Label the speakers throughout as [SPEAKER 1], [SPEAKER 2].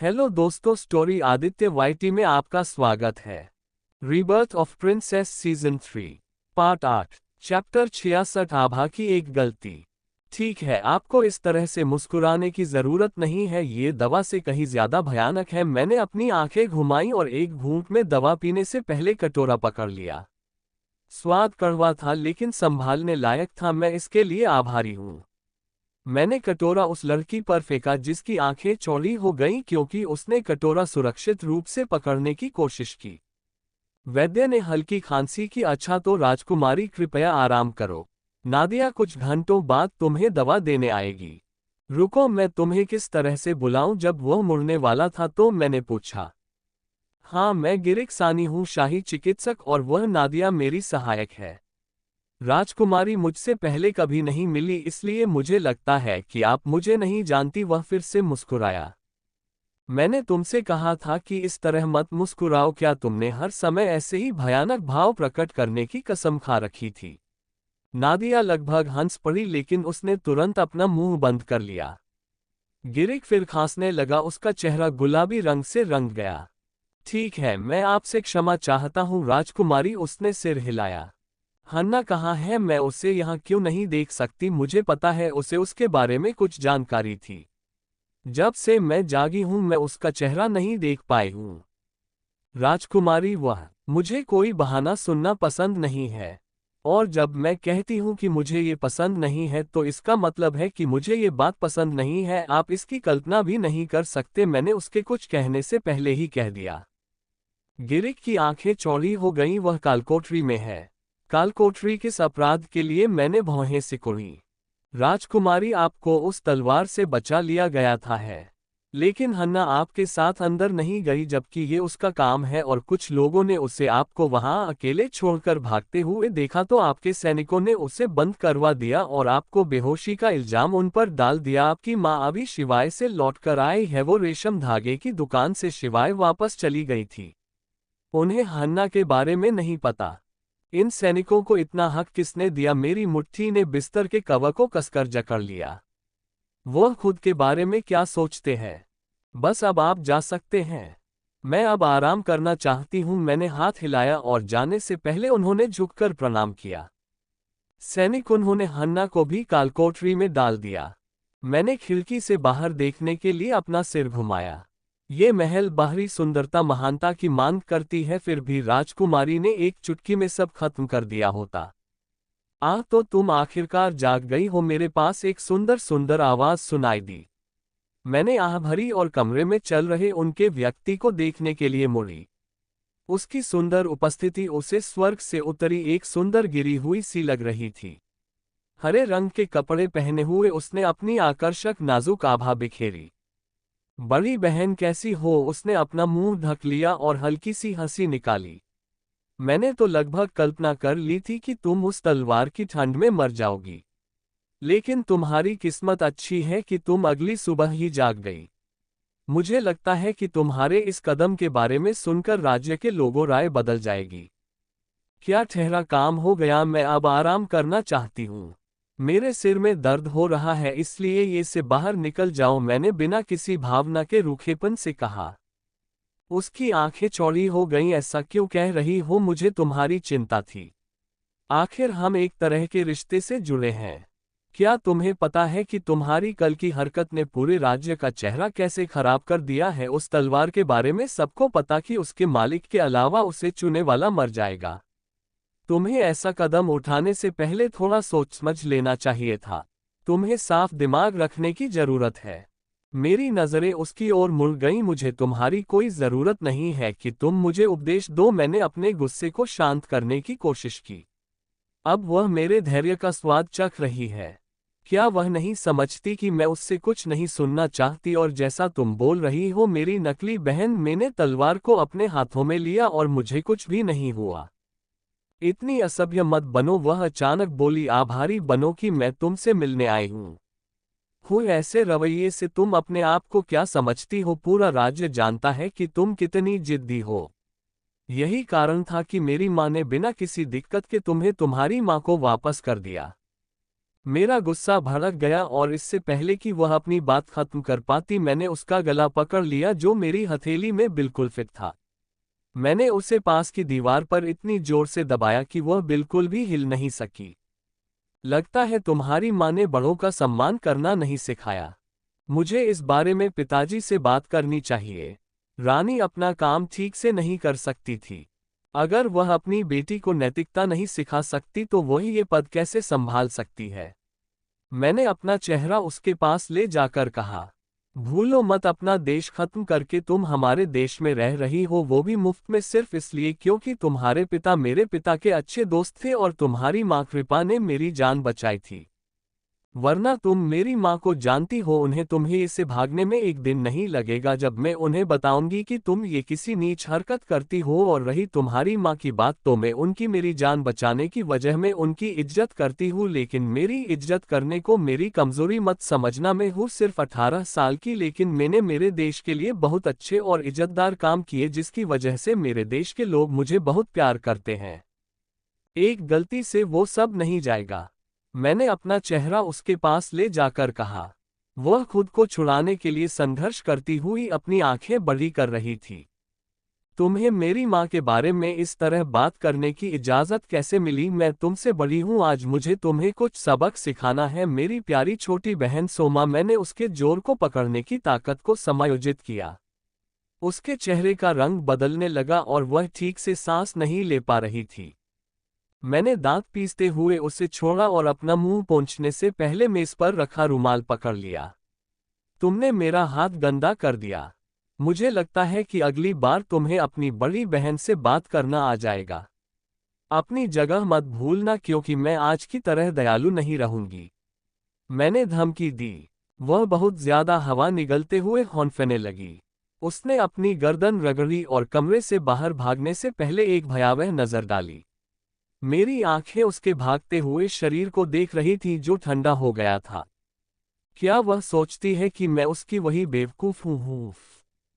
[SPEAKER 1] Hello दोस्तों, story Aditya YT में आपका स्वागत है। Rebirth of princess season 3 part 8 chapter 66 आभा की एक गलती। ठीक है, आपको इस तरह से मुस्कुराने की जरूरत नहीं है, ये दवा से कहीं ज्यादा भयानक है। मैंने अपनी आंखें घुमाई और एक घूंट में दवा पीने से पहले कटोरा पकड़ लिया। स्वाद कड़वा था लेकिन संभालने लायक था, मैं इसके लिए आभारी हूँ। मैंने कटोरा उस लड़की पर फेंका जिसकी आंखें चौड़ी हो गईं क्योंकि उसने कटोरा सुरक्षित रूप से पकड़ने की कोशिश की। वैद्य ने हल्की खांसी की। अच्छा तो राजकुमारी, कृपया आराम करो। नादिया कुछ घंटों बाद तुम्हें दवा देने आएगी। रुको, मैं तुम्हें किस तरह से बुलाऊं? जब वह मुड़ने वाला था तो मैंने पूछा। हाँ, मैं गिरिक सानी हूँ, शाही चिकित्सक, और वह नादिया मेरी सहायक है। राजकुमारी मुझसे पहले कभी नहीं मिली, इसलिए मुझे लगता है कि आप मुझे नहीं जानती। वह फिर से मुस्कुराया। मैंने तुमसे कहा था कि इस तरह मत मुस्कुराओ। क्या तुमने हर समय ऐसे ही भयानक भाव प्रकट करने की कसम खा रखी थी? नादिया लगभग हंस पड़ी लेकिन उसने तुरंत अपना मुंह बंद कर लिया। गिरिक फिर खांसने लगा, उसका चेहरा गुलाबी रंग से रंग गया। ठीक है, मैं आपसे क्षमा चाहता हूँ राजकुमारी, उसने सिर हिलाया। हन्ना कहाँ है? मैं उसे यहाँ क्यों नहीं देख सकती? मुझे पता है उसे उसके बारे में कुछ जानकारी थी। जब से मैं जागी हूँ मैं उसका चेहरा नहीं देख पाई हूँ। राजकुमारी, वह मुझे कोई बहाना सुनना पसंद नहीं है। और जब मैं कहती हूँ कि मुझे ये पसंद नहीं है तो इसका मतलब है कि मुझे ये बात पसंद नहीं है। आप इसकी कल्पना भी नहीं कर सकते, मैंने उसके कुछ कहने से पहले ही कह दिया। गिरिक की आंखें चौड़ी हो गईं। वह कालकोठरी में है। कालकोठरी किस अपराध के लिए? मैंने भौहें सिकुड़ी। राजकुमारी, आपको उस तलवार से बचा लिया गया था है। लेकिन हन्ना आपके साथ अंदर नहीं गई, जबकि ये उसका काम है, और कुछ लोगों ने उसे आपको वहां अकेले छोड़कर भागते हुए देखा तो आपके सैनिकों ने उसे बंद करवा दिया और आपको बेहोशी का इल्जाम उन पर डाल दिया। आपकी माँ अभी शिवाय से लौटकर आई है। वो रेशम धागे की दुकान से शिवाय वापस चली गई थी। उन्हें हन्ना के बारे में नहीं पता। इन सैनिकों को इतना हक किसने दिया? मेरी मुट्ठी ने बिस्तर के कवर को कसकर जकड़ लिया। वो खुद के बारे में क्या सोचते हैं? बस अब आप जा सकते हैं। मैं अब आराम करना चाहती हूं। मैंने हाथ हिलाया और जाने से पहले उन्होंने झुककर प्रणाम किया। सैनिक, उन्होंने हन्ना को भी कालकोठरी में डाल दिया। मैंने खिड़की से बाहर देखने के लिए अपना सिर घुमाया। ये महल बाहरी सुंदरता महानता की मांग करती है, फिर भी राजकुमारी ने एक चुटकी में सब खत्म कर दिया होता। तो तुम आखिरकार जाग गई हो। मेरे पास एक सुंदर सुंदर आवाज सुनाई दी। मैंने आह भरी और कमरे में चल रहे उनके व्यक्ति को देखने के लिए मुड़ी। उसकी सुंदर उपस्थिति उसे स्वर्ग से उतरी एक सुंदर गिरी हुई सी लग रही थी। हरे रंग के कपड़े पहने हुए उसने अपनी आकर्षक नाजुक आभा बिखेरी। बड़ी बहन कैसी हो? उसने अपना मुंह ढक लिया और हल्की सी हंसी निकाली। मैंने तो लगभग कल्पना कर ली थी कि तुम उस तलवार की ठंड में मर जाओगी, लेकिन तुम्हारी किस्मत अच्छी है कि तुम अगली सुबह ही जाग गई। मुझे लगता है कि तुम्हारे इस कदम के बारे में सुनकर राज्य के लोगों राय बदल जाएगी। क्या ठहरा काम हो गया? मैं अब आराम करना चाहती हूँ। मेरे सिर में दर्द हो रहा है, इसलिए ये से बाहर निकल जाओ, मैंने बिना किसी भावना के रूखेपन से कहा। उसकी आंखें चौड़ी हो गईं। ऐसा क्यों कह रही हो? मुझे तुम्हारी चिंता थी। आखिर हम एक तरह के रिश्ते से जुड़े हैं। क्या तुम्हें पता है कि तुम्हारी कल की हरकत ने पूरे राज्य का चेहरा कैसे खराब कर दिया है? उस तलवार के बारे में सबको पता कि उसके मालिक के अलावा उसे चुने वाला मर जाएगा। तुम्हें ऐसा कदम उठाने से पहले थोड़ा सोच समझ लेना चाहिए था। तुम्हें साफ दिमाग रखने की जरूरत है। मेरी नजरें उसकी ओर मुड़ गईं। मुझे तुम्हारी कोई जरूरत नहीं है कि तुम मुझे उपदेश दो। मैंने अपने गुस्से को शांत करने की कोशिश की। अब वह मेरे धैर्य का स्वाद चख रही है। क्या वह नहीं समझती कि मैं उससे कुछ नहीं सुनना चाहती? और जैसा तुम बोल रही हो मेरी नकली बहन, मैंने तलवार को अपने हाथों में लिया और मुझे कुछ भी नहीं हुआ। इतनी असभ्य मत बनो, वह अचानक बोली। आभारी बनो कि मैं तुमसे मिलने आई हूँ। ऐसे रवैये से तुम अपने आप को क्या समझती हो? पूरा राज्य जानता है कि तुम कितनी जिद्दी हो। यही कारण था कि मेरी माँ ने बिना किसी दिक्कत के तुम्हें तुम्हारी माँ को वापस कर दिया। मेरा गुस्सा भड़क गया और इससे पहले कि वह अपनी बात खत्म कर पाती मैंने उसका गला पकड़ लिया जो मेरी हथेली में बिल्कुल फिट था। मैंने उसे पास की दीवार पर इतनी जोर से दबाया कि वह बिल्कुल भी हिल नहीं सकी। लगता है तुम्हारी माँ ने बड़ों का सम्मान करना नहीं सिखाया। मुझे इस बारे में पिताजी से बात करनी चाहिए। रानी अपना काम ठीक से नहीं कर सकती थी। अगर वह अपनी बेटी को नैतिकता नहीं सिखा सकती तो वही ये पद कैसे संभाल सकती है। मैंने अपना चेहरा उसके पास ले जाकर कहा, भूलो मत अपना देश खत्म करके तुम हमारे देश में रह रही हो, वो भी मुफ्त में, सिर्फ इसलिए क्योंकि तुम्हारे पिता मेरे पिता के अच्छे दोस्त थे और तुम्हारी माँ कृपा ने मेरी जान बचाई थी। वरना तुम मेरी माँ को जानती हो, उन्हें तुम्हें इससे भागने में एक दिन नहीं लगेगा जब मैं उन्हें बताऊंगी कि तुम ये किसी नीच हरकत करती हो। और रही तुम्हारी माँ की बात, तो मैं उनकी मेरी जान बचाने की वजह में उनकी इज्जत करती हूँ, लेकिन मेरी इज्जत करने को मेरी कमजोरी मत समझना। मैं हूँ सिर्फ 18 साल की, लेकिन मैंने मेरे देश के लिए बहुत अच्छे और इज्जतदार काम किए जिसकी वजह से मेरे देश के लोग मुझे बहुत प्यार करते हैं। एक गलती से वो सब नहीं जाएगा। मैंने अपना चेहरा उसके पास ले जाकर कहा। वह खुद को छुड़ाने के लिए संघर्ष करती हुई अपनी आंखें बड़ी कर रही थी। तुम्हें मेरी माँ के बारे में इस तरह बात करने की इजाजत कैसे मिली? मैं तुमसे बड़ी हूँ, आज मुझे तुम्हें कुछ सबक सिखाना है। मेरी प्यारी छोटी बहन सोमा। मैंने उसके जोर को पकड़ने की ताकत को समायोजित किया। उसके चेहरे का रंग बदलने लगा और वह ठीक से सांस नहीं ले पा रही थी। मैंने दांत पीसते हुए उसे छोड़ा और अपना मुंह पोंछने से पहले मेज पर रखा रुमाल पकड़ लिया। तुमने मेरा हाथ गंदा कर दिया। मुझे लगता है कि अगली बार तुम्हें अपनी बड़ी बहन से बात करना आ जाएगा। अपनी जगह मत भूलना, क्योंकि मैं आज की तरह दयालु नहीं रहूंगी। मैंने धमकी दी। वह बहुत ज्यादा हवा निगलते हुए हौंफने लगी। उसने अपनी गर्दन रगड़ी और कमरे से बाहर भागने से पहले एक भयावह नजर डाली। मेरी आंखें उसके भागते हुए शरीर को देख रही थीं जो ठंडा हो गया था। क्या वह सोचती है कि मैं उसकी वही बेवकूफ हूँ?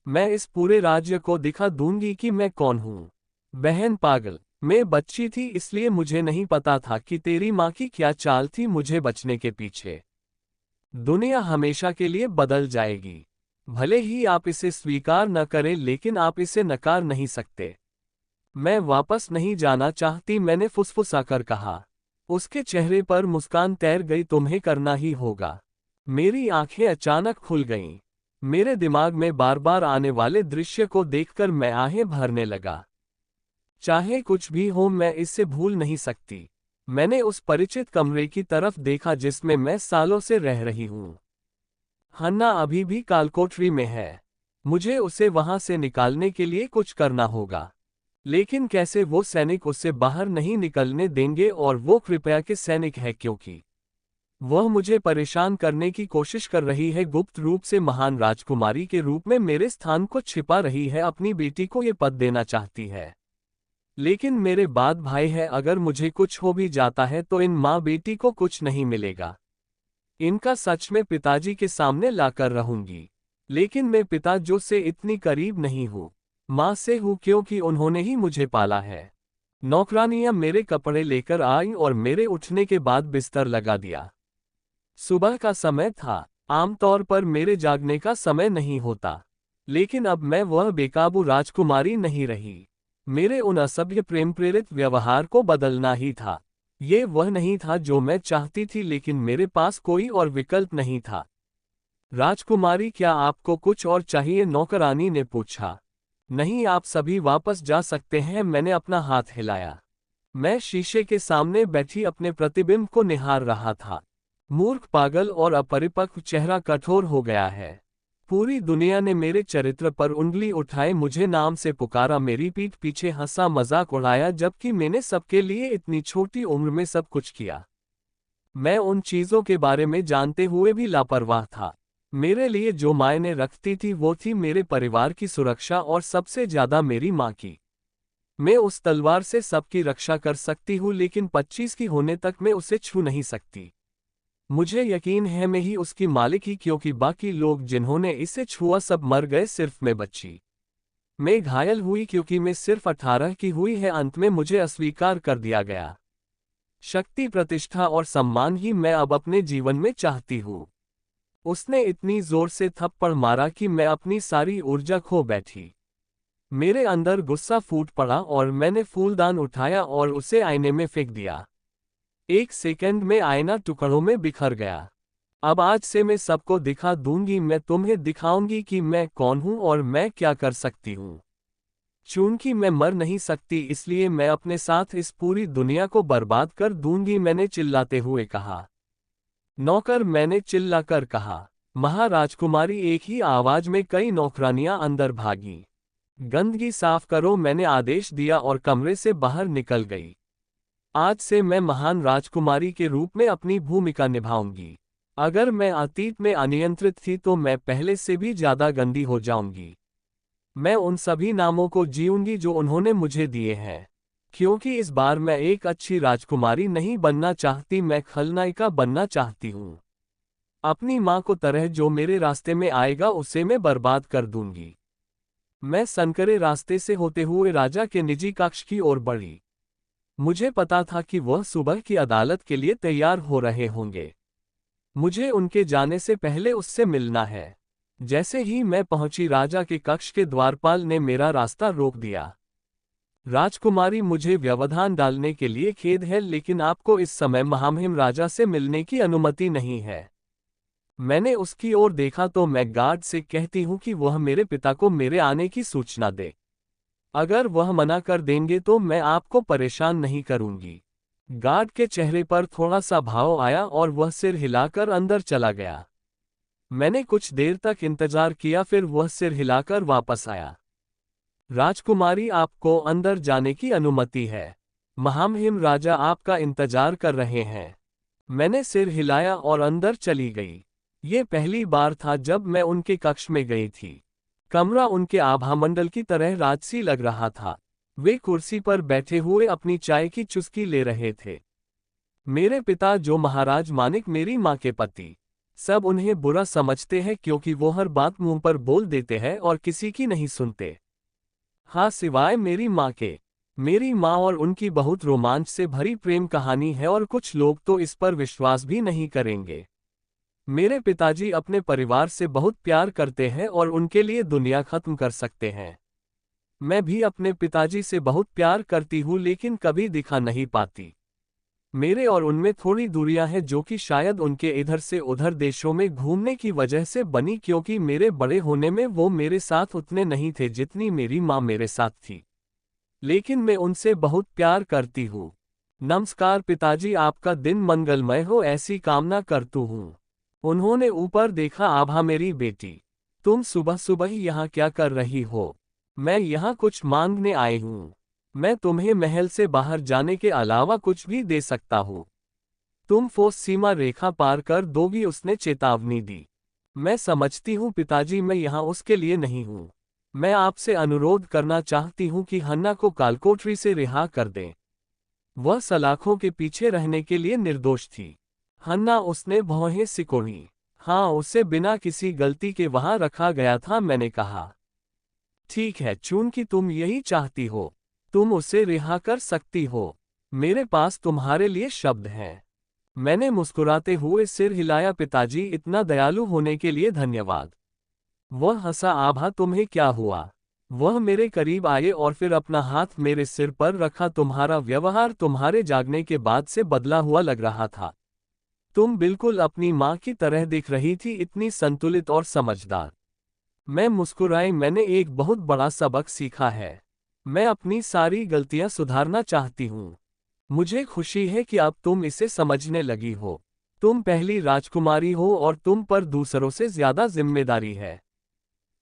[SPEAKER 1] मैं इस पूरे राज्य को दिखा दूंगी कि मैं कौन हूँ। बहन पागल, मैं बच्ची थी इसलिए मुझे नहीं पता था कि तेरी माँ की क्या चाल थी मुझे बचने के पीछे। दुनिया हमेशा के लिए बदल जाएगी। भले ही आप इसे स्वीकार न करें, लेकिन आप इसे नकार नहीं सकते। मैं वापस नहीं जाना चाहती, मैंने फुसफुसाकर कहा। उसके चेहरे पर मुस्कान तैर गई। तुम्हें करना ही होगा। मेरी आंखें अचानक खुल गईं। मेरे दिमाग में बार बार आने वाले दृश्य को देखकर मैं आहें भरने लगा। चाहे कुछ भी हो, मैं इससे भूल नहीं सकती। मैंने उस परिचित कमरे की तरफ देखा जिसमें मैं सालों से रह रही हूँ। हन्ना अभी भी कालकोठरी में है। मुझे उसे वहां से निकालने के लिए कुछ करना होगा। लेकिन कैसे? वो सैनिक उससे बाहर नहीं निकलने देंगे, और वो कृपया के सैनिक है क्योंकि वह मुझे परेशान करने की कोशिश कर रही है। गुप्त रूप से महान राजकुमारी के रूप में मेरे स्थान को छिपा रही है। अपनी बेटी को ये पद देना चाहती है। लेकिन मेरे बाद भाई है, अगर मुझे कुछ हो भी जाता है तो इन माँ बेटी को कुछ नहीं मिलेगा। इनका सच में पिताजी के सामने लाकर रहूंगी। लेकिन मैं पिता जो से इतनी करीब नहीं हूँ। माँ से हूँ क्योंकि उन्होंने ही मुझे पाला है। नौकरानियां मेरे कपड़े लेकर आईं और मेरे उठने के बाद बिस्तर लगा दिया। सुबह का समय था। आमतौर पर मेरे जागने का समय नहीं होता, लेकिन अब मैं वह बेकाबू राजकुमारी नहीं रही। मेरे उन असभ्य प्रेम प्रेरित व्यवहार को बदलना ही था। ये वह नहीं था जो मैं चाहती थी, लेकिन मेरे पास कोई और विकल्प नहीं था। राजकुमारी, क्या आपको कुछ और चाहिए? नौकरानी ने पूछा। नहीं, आप सभी वापस जा सकते हैं। मैंने अपना हाथ हिलाया। मैं शीशे के सामने बैठी अपने प्रतिबिंब को निहार रहा था। मूर्ख, पागल और अपरिपक्व चेहरा कठोर हो गया है। पूरी दुनिया ने मेरे चरित्र पर उंगली उठाए, मुझे नाम से पुकारा, मेरी पीठ पीछे हंसा मजाक उड़ाया, जबकि मैंने सबके लिए इतनी छोटी उम्र में सब कुछ किया। मैं उन चीजों के बारे में जानते हुए भी लापरवाह था। मेरे लिए जो मायने रखती थी वो थी मेरे परिवार की सुरक्षा और सबसे ज्यादा मेरी माँ की। मैं उस तलवार से सबकी रक्षा कर सकती हूँ, लेकिन 25 की होने तक मैं उसे छू नहीं सकती। मुझे यकीन है मैं ही उसकी मालिक ही, क्योंकि बाकी लोग जिन्होंने इसे छुआ सब मर गए, सिर्फ मैं बची। मैं घायल हुई क्योंकि मैं सिर्फ 18 की हुई है। अंत में मुझे अस्वीकार कर दिया गया। शक्ति, प्रतिष्ठा और सम्मान ही मैं अब अपने जीवन में चाहती हूँ। उसने इतनी जोर से थप्पड़ मारा कि मैं अपनी सारी ऊर्जा खो बैठी। मेरे अंदर गुस्सा फूट पड़ा और मैंने फूलदान उठाया और उसे आईने में फेंक दिया। 1 सेकंड में आईना टुकड़ों में बिखर गया। अब आज से मैं सबको दिखा दूंगी, मैं तुम्हें दिखाऊंगी कि मैं कौन हूं और मैं क्या कर सकती हूं। चूंकि मैं मर नहीं सकती, इसलिए मैं अपने साथ इस पूरी दुनिया को बर्बाद कर दूंगी, मैंने चिल्लाते हुए कहा। नौकर, मैंने चिल्लाकर कहा। महाराजकुमारी एक ही आवाज में कई नौकरानियां अंदर भागी। गंदगी साफ करो, मैंने आदेश दिया और कमरे से बाहर निकल गई। आज से मैं महान राजकुमारी के रूप में अपनी भूमिका निभाऊंगी। अगर मैं अतीत में अनियंत्रित थी तो मैं पहले से भी ज्यादा गंदी हो जाऊंगी। मैं उन सभी नामों को जीऊंगी जो उन्होंने मुझे दिए हैं। क्योंकि इस बार मैं एक अच्छी राजकुमारी नहीं बनना चाहती, मैं खलनायिका बनना चाहती हूँ। अपनी माँ को तरह जो मेरे रास्ते में आएगा उसे मैं बर्बाद कर दूंगी। मैं संकरे रास्ते से होते हुए राजा के निजी कक्ष की ओर बढ़ी। मुझे पता था कि वह सुबह की अदालत के लिए तैयार हो रहे होंगे। मुझे उनके जाने से पहले उससे मिलना है। जैसे ही मैं पहुंची, राजा के कक्ष के द्वारपाल ने मेरा रास्ता रोक दिया। राजकुमारी, मुझे व्यवधान डालने के लिए खेद है, लेकिन आपको इस समय महामहिम राजा से मिलने की अनुमति नहीं है। मैंने उसकी ओर देखा तो मैं गार्ड से कहती हूँ कि वह मेरे पिता को मेरे आने की सूचना दे। अगर वह मना कर देंगे तो मैं आपको परेशान नहीं करूंगी। गार्ड के चेहरे पर थोड़ा सा भाव आया और वह सिर हिलाकर अंदर चला गया। मैंने कुछ देर तक इंतजार किया, फिर वह सिर हिलाकर वापस आया। राजकुमारी, आपको अंदर जाने की अनुमति है। महामहिम राजा आपका इंतजार कर रहे हैं। मैंने सिर हिलाया और अंदर चली गई। ये पहली बार था जब मैं उनके कक्ष में गई थी। कमरा उनके आभामंडल की तरह राजसी लग रहा था। वे कुर्सी पर बैठे हुए अपनी चाय की चुस्की ले रहे थे। मेरे पिता, जो महाराज मानिक मेरी माँ के पति, सब उन्हें बुरा समझते हैं क्योंकि वो हर बात मुंह पर बोल देते हैं और किसी की नहीं सुनते। हाँ, सिवाय मेरी माँ के। मेरी माँ और उनकी बहुत रोमांच से भरी प्रेम कहानी है और कुछ लोग तो इस पर विश्वास भी नहीं करेंगे। मेरे पिताजी अपने परिवार से बहुत प्यार करते हैं और उनके लिए दुनिया खत्म कर सकते हैं। मैं भी अपने पिताजी से बहुत प्यार करती हूँ, लेकिन कभी दिखा नहीं पाती। मेरे और उनमें थोड़ी दूरियां हैं जो कि शायद उनके इधर से उधर देशों में घूमने की वजह से बनी, क्योंकि मेरे बड़े होने में वो मेरे साथ उतने नहीं थे जितनी मेरी माँ मेरे साथ थी। लेकिन मैं उनसे बहुत प्यार करती हूँ। नमस्कार पिताजी, आपका दिन मंगलमय हो, ऐसी कामना करती हूँ। उन्होंने ऊपर देखा। आभा, मेरी बेटी, तुम सुबह सुबह ही यहाँ क्या कर रही हो? मैं यहाँ कुछ मांगने आई हूँ। मैं तुम्हें महल से बाहर जाने के अलावा कुछ भी दे सकता हूँ। तुम फौज सीमा रेखा पार कर दोगी, उसने चेतावनी दी। मैं समझती हूँ पिताजी, मैं यहाँ उसके लिए नहीं हूँ। मैं आपसे अनुरोध करना चाहती हूँ कि हन्ना को कालकोठरी से रिहा कर दें। वह सलाखों के पीछे रहने के लिए निर्दोष थी। हन्ना, उसने भौहें सिकोड़ी। हाँ, उसे बिना किसी गलती के वहां रखा गया था, मैंने कहा। ठीक है, चूंकि तुम यही चाहती हो, तुम उसे रिहा कर सकती हो। मेरे पास तुम्हारे लिए शब्द हैं। मैंने मुस्कुराते हुए सिर हिलाया। पिताजी, इतना दयालु होने के लिए धन्यवाद। वह हंसा। आभा, तुम्हें क्या हुआ? वह मेरे करीब आए और फिर अपना हाथ मेरे सिर पर रखा। तुम्हारा व्यवहार तुम्हारे जागने के बाद से बदला हुआ लग रहा था। तुम बिल्कुल अपनी माँ की तरह दिख रही थी, इतनी संतुलित और समझदार। मैं मुस्कुराई। मैंने एक बहुत बड़ा सबक सीखा है। मैं अपनी सारी गलतियां सुधारना चाहती हूँ। मुझे खुशी है कि अब तुम इसे समझने लगी हो। तुम पहली राजकुमारी हो और तुम पर दूसरों से ज्यादा जिम्मेदारी है।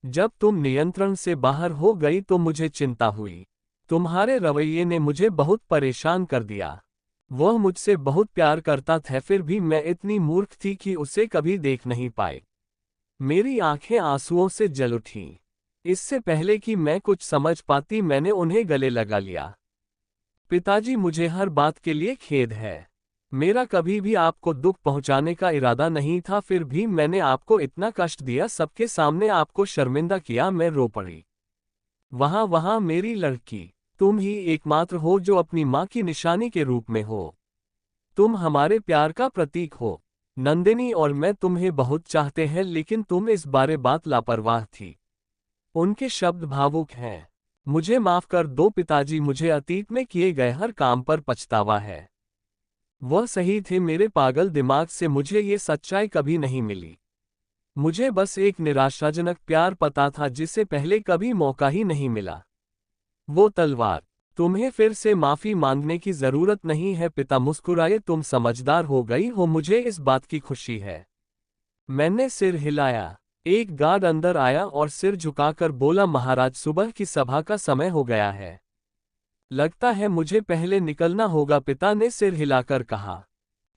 [SPEAKER 1] जब तुम नियंत्रण से बाहर हो गई तो मुझे चिंता हुई। तुम्हारे रवैये ने मुझे बहुत परेशान कर दिया। वह मुझसे बहुत प्यार करता था, फिर भी मैं इतनी मूर्ख थी कि उसे कभी देख नहीं पाई। मेरी आंखें आंसुओं से जल उठीं। इससे पहले कि मैं कुछ समझ पाती, मैंने उन्हें गले लगा लिया। पिताजी, मुझे हर बात के लिए खेद है। मेरा कभी भी आपको दुख पहुंचाने का इरादा नहीं था, फिर भी मैंने आपको इतना कष्ट दिया, सबके सामने आपको शर्मिंदा किया। मैं रो पड़ी। वहां मेरी लड़की, तुम ही एकमात्र हो जो अपनी माँ की निशानी के रूप में हो। तुम हमारे प्यार का प्रतीक हो। नंदिनी और मैं तुम्हें बहुत चाहते हैं, लेकिन तुम इस बारे बात लापरवाह थी। उनके शब्द भावुक हैं। मुझे माफ कर दो पिताजी, मुझे अतीत में किए गए हर काम पर पछतावा है। वह सही थे, मेरे पागल दिमाग से मुझे ये सच्चाई कभी नहीं मिली। मुझे बस एक निराशाजनक प्यार पता था जिसे पहले कभी मौका ही नहीं मिला। वो तलवार। तुम्हें फिर से माफी मांगने की जरूरत नहीं है, पिता मुस्कुराए, तुम समझदार हो गई हो, मुझे इस बात की खुशी है। मैंने सिर हिलाया। एक गार्ड अंदर आया और सिर झुकाकर बोला, महाराज, सुबह की सभा का समय हो गया है। लगता है मुझे पहले निकलना होगा, पिता ने सिर हिलाकर कहा।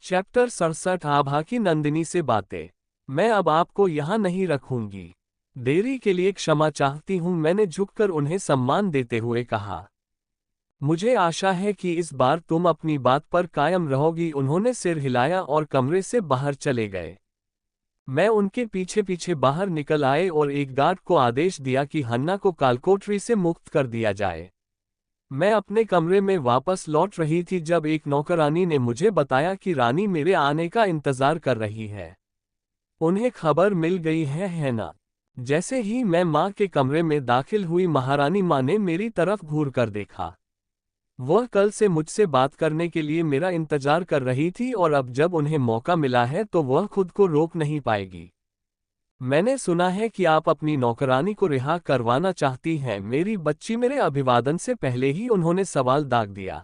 [SPEAKER 1] चैप्टर 67 आभा की नंदिनी से बातें। मैं अब आपको यहां नहीं रखूंगी। देरी के लिए क्षमा चाहती हूं, मैंने झुककर उन्हें सम्मान देते हुए कहा। मुझे आशा है कि इस बार तुम अपनी बात पर कायम रहोगी। उन्होंने सिर हिलाया और कमरे से बाहर चले गए। मैं उनके पीछे पीछे बाहर निकल आए और एक गार्ड को आदेश दिया कि हन्ना को कालकोठरी से मुक्त कर दिया जाए। मैं अपने कमरे में वापस लौट रही थी जब एक नौकरानी ने मुझे बताया कि रानी मेरे आने का इंतजार कर रही है। उन्हें खबर मिल गई है ना? जैसे ही मैं माँ के कमरे में दाखिल हुई, महारानी माँ ने मेरी तरफ घूर कर देखा। वह कल से मुझसे बात करने के लिए मेरा इंतजार कर रही थी और अब जब उन्हें मौका मिला है तो वह खुद को रोक नहीं पाएगी। मैंने सुना है कि आप अपनी नौकरानी को रिहा करवाना चाहती हैं, मेरी बच्ची। मेरे अभिवादन से पहले ही उन्होंने सवाल दाग दिया।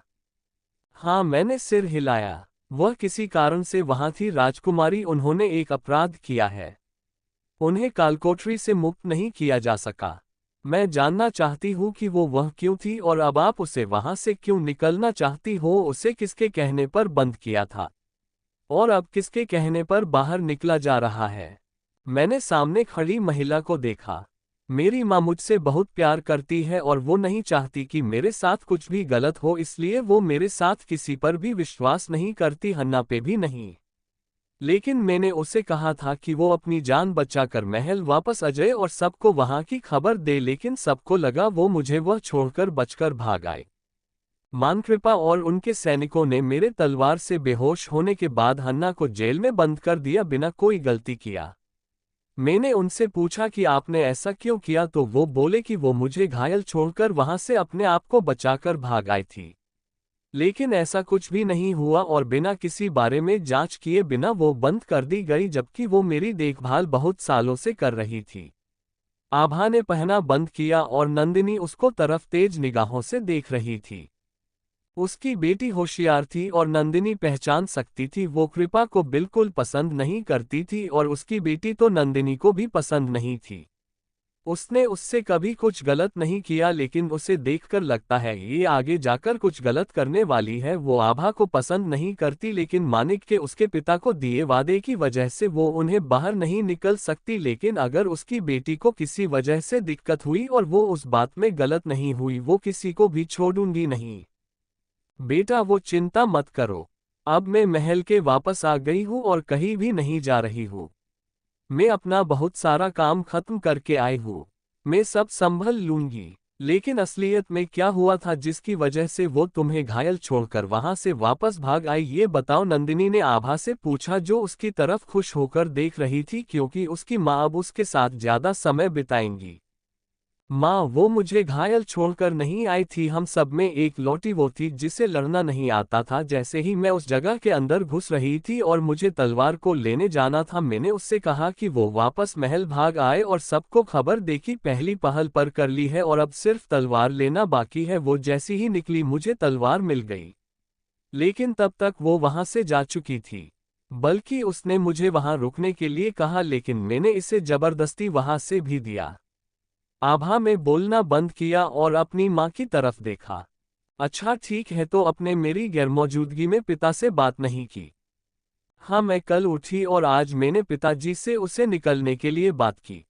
[SPEAKER 1] हाँ, मैंने सिर हिलाया। वह किसी कारण से वहां थी राजकुमारी, उन्होंने एक अपराध किया है। उन्हें कालकोठरी से मुक्त नहीं किया जा सका। मैं जानना चाहती हूँ कि वह क्यों थी और अब आप उसे वहां से क्यों निकलना चाहती हो। उसे किसके कहने पर बंद किया था और अब किसके कहने पर बाहर निकला जा रहा है? मैंने सामने खड़ी महिला को देखा। मेरी माँ मुझसे बहुत प्यार करती है और वो नहीं चाहती कि मेरे साथ कुछ भी गलत हो, इसलिए वो मेरे साथ किसी पर भी विश्वास नहीं करती, हन्ना पे भी नहीं। लेकिन मैंने उसे कहा था कि वो अपनी जान बचाकर महल वापस आ जाए और सबको वहां की खबर दे, लेकिन सबको लगा वो मुझे वह छोड़कर बचकर भाग आए। मानकृपा और उनके सैनिकों ने मेरे तलवार से बेहोश होने के बाद हन्ना को जेल में बंद कर दिया बिना कोई गलती किया। मैंने उनसे पूछा कि आपने ऐसा क्यों किया, तो वो बोले कि वो मुझे घायल छोड़कर वहां से अपने आप को बचाकर भाग आई थी। लेकिन ऐसा कुछ भी नहीं हुआ और बिना किसी बारे में जांच किए बिना वो बंद कर दी गई, जबकि वो मेरी देखभाल बहुत सालों से कर रही थी। आभा ने पहना बंद किया और नंदिनी उसको तरफ तेज निगाहों से देख रही थी। उसकी बेटी होशियार थी और नंदिनी पहचान सकती थी। वो कृपा को बिल्कुल पसंद नहीं करती थी और उसकी बेटी तो नंदिनी को भी पसंद नहीं थी। उसने उससे कभी कुछ गलत नहीं किया, लेकिन उसे देखकर लगता है ये आगे जाकर कुछ गलत करने वाली है। वो आभा को पसंद नहीं करती, लेकिन मानिक के उसके पिता को दिए वादे की वजह से वो उन्हें बाहर नहीं निकल सकती। लेकिन अगर उसकी बेटी को किसी वजह से दिक्कत हुई और वो उस बात में गलत नहीं हुई, वो किसी को भी छोड़ूंगी नहीं। बेटा, वो चिंता मत करो। अब मैं महल के वापस आ गई हूँ और कहीं भी नहीं जा रही हूँ। मैं अपना बहुत सारा काम खत्म करके आई हूँ। मैं सब संभल लूंगी। लेकिन असलियत में क्या हुआ था जिसकी वजह से वो तुम्हें घायल छोड़कर वहां से वापस भाग आई, ये बताओ, नंदिनी ने आभा से पूछा, जो उसकी तरफ खुश होकर देख रही थी क्योंकि उसकी माँ अब उसके साथ ज्यादा समय बिताएंगी। माँ, वो मुझे घायल छोड़कर नहीं आई थी। हम सब में एक लौटी वो थी जिसे लड़ना नहीं आता था। जैसे ही मैं उस जगह के अंदर घुस रही थी और मुझे तलवार को लेने जाना था, मैंने उससे कहा कि वो वापस महल भाग आए और सबको खबर देखी। पहली पहल पर कर ली है और अब सिर्फ तलवार लेना बाकी है। वो जैसी ही निकली मुझे तलवार मिल गई, लेकिन तब तक वो वहां से जा चुकी थी। बल्कि उसने मुझे वहां रुकने के लिए कहा, लेकिन मैंने इसे जबरदस्ती वहां से भी दिया। आभा में बोलना बंद किया और अपनी माँ की तरफ देखा। अच्छा ठीक है, तो अपने मेरी गैरमौजूदगी में पिता से बात नहीं की? हाँ, मैं कल उठी और आज मैंने पिताजी से उसे निकलने के लिए बात की।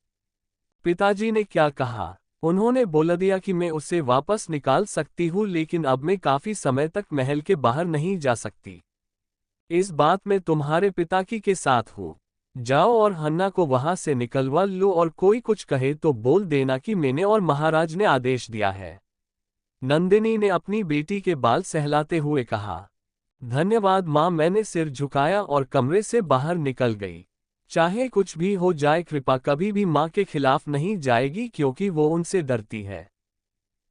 [SPEAKER 1] पिताजी ने क्या कहा? उन्होंने बोल दिया कि मैं उसे वापस निकाल सकती हूँ, लेकिन अब मैं काफी समय तक महल के बाहर नहीं जा सकती। इस बात में तुम्हारे पिता की के साथ हूँ। जाओ और हन्ना को वहां से निकलवा लो और कोई कुछ कहे तो बोल देना कि मैंने और महाराज ने आदेश दिया है। नंदिनी ने अपनी बेटी के बाल सहलाते हुए कहा। धन्यवाद माँ। मैंने सिर झुकाया और कमरे से बाहर निकल गई। चाहे कुछ भी हो जाए, कृपा कभी भी माँ के खिलाफ नहीं जाएगी क्योंकि वो उनसे डरती है।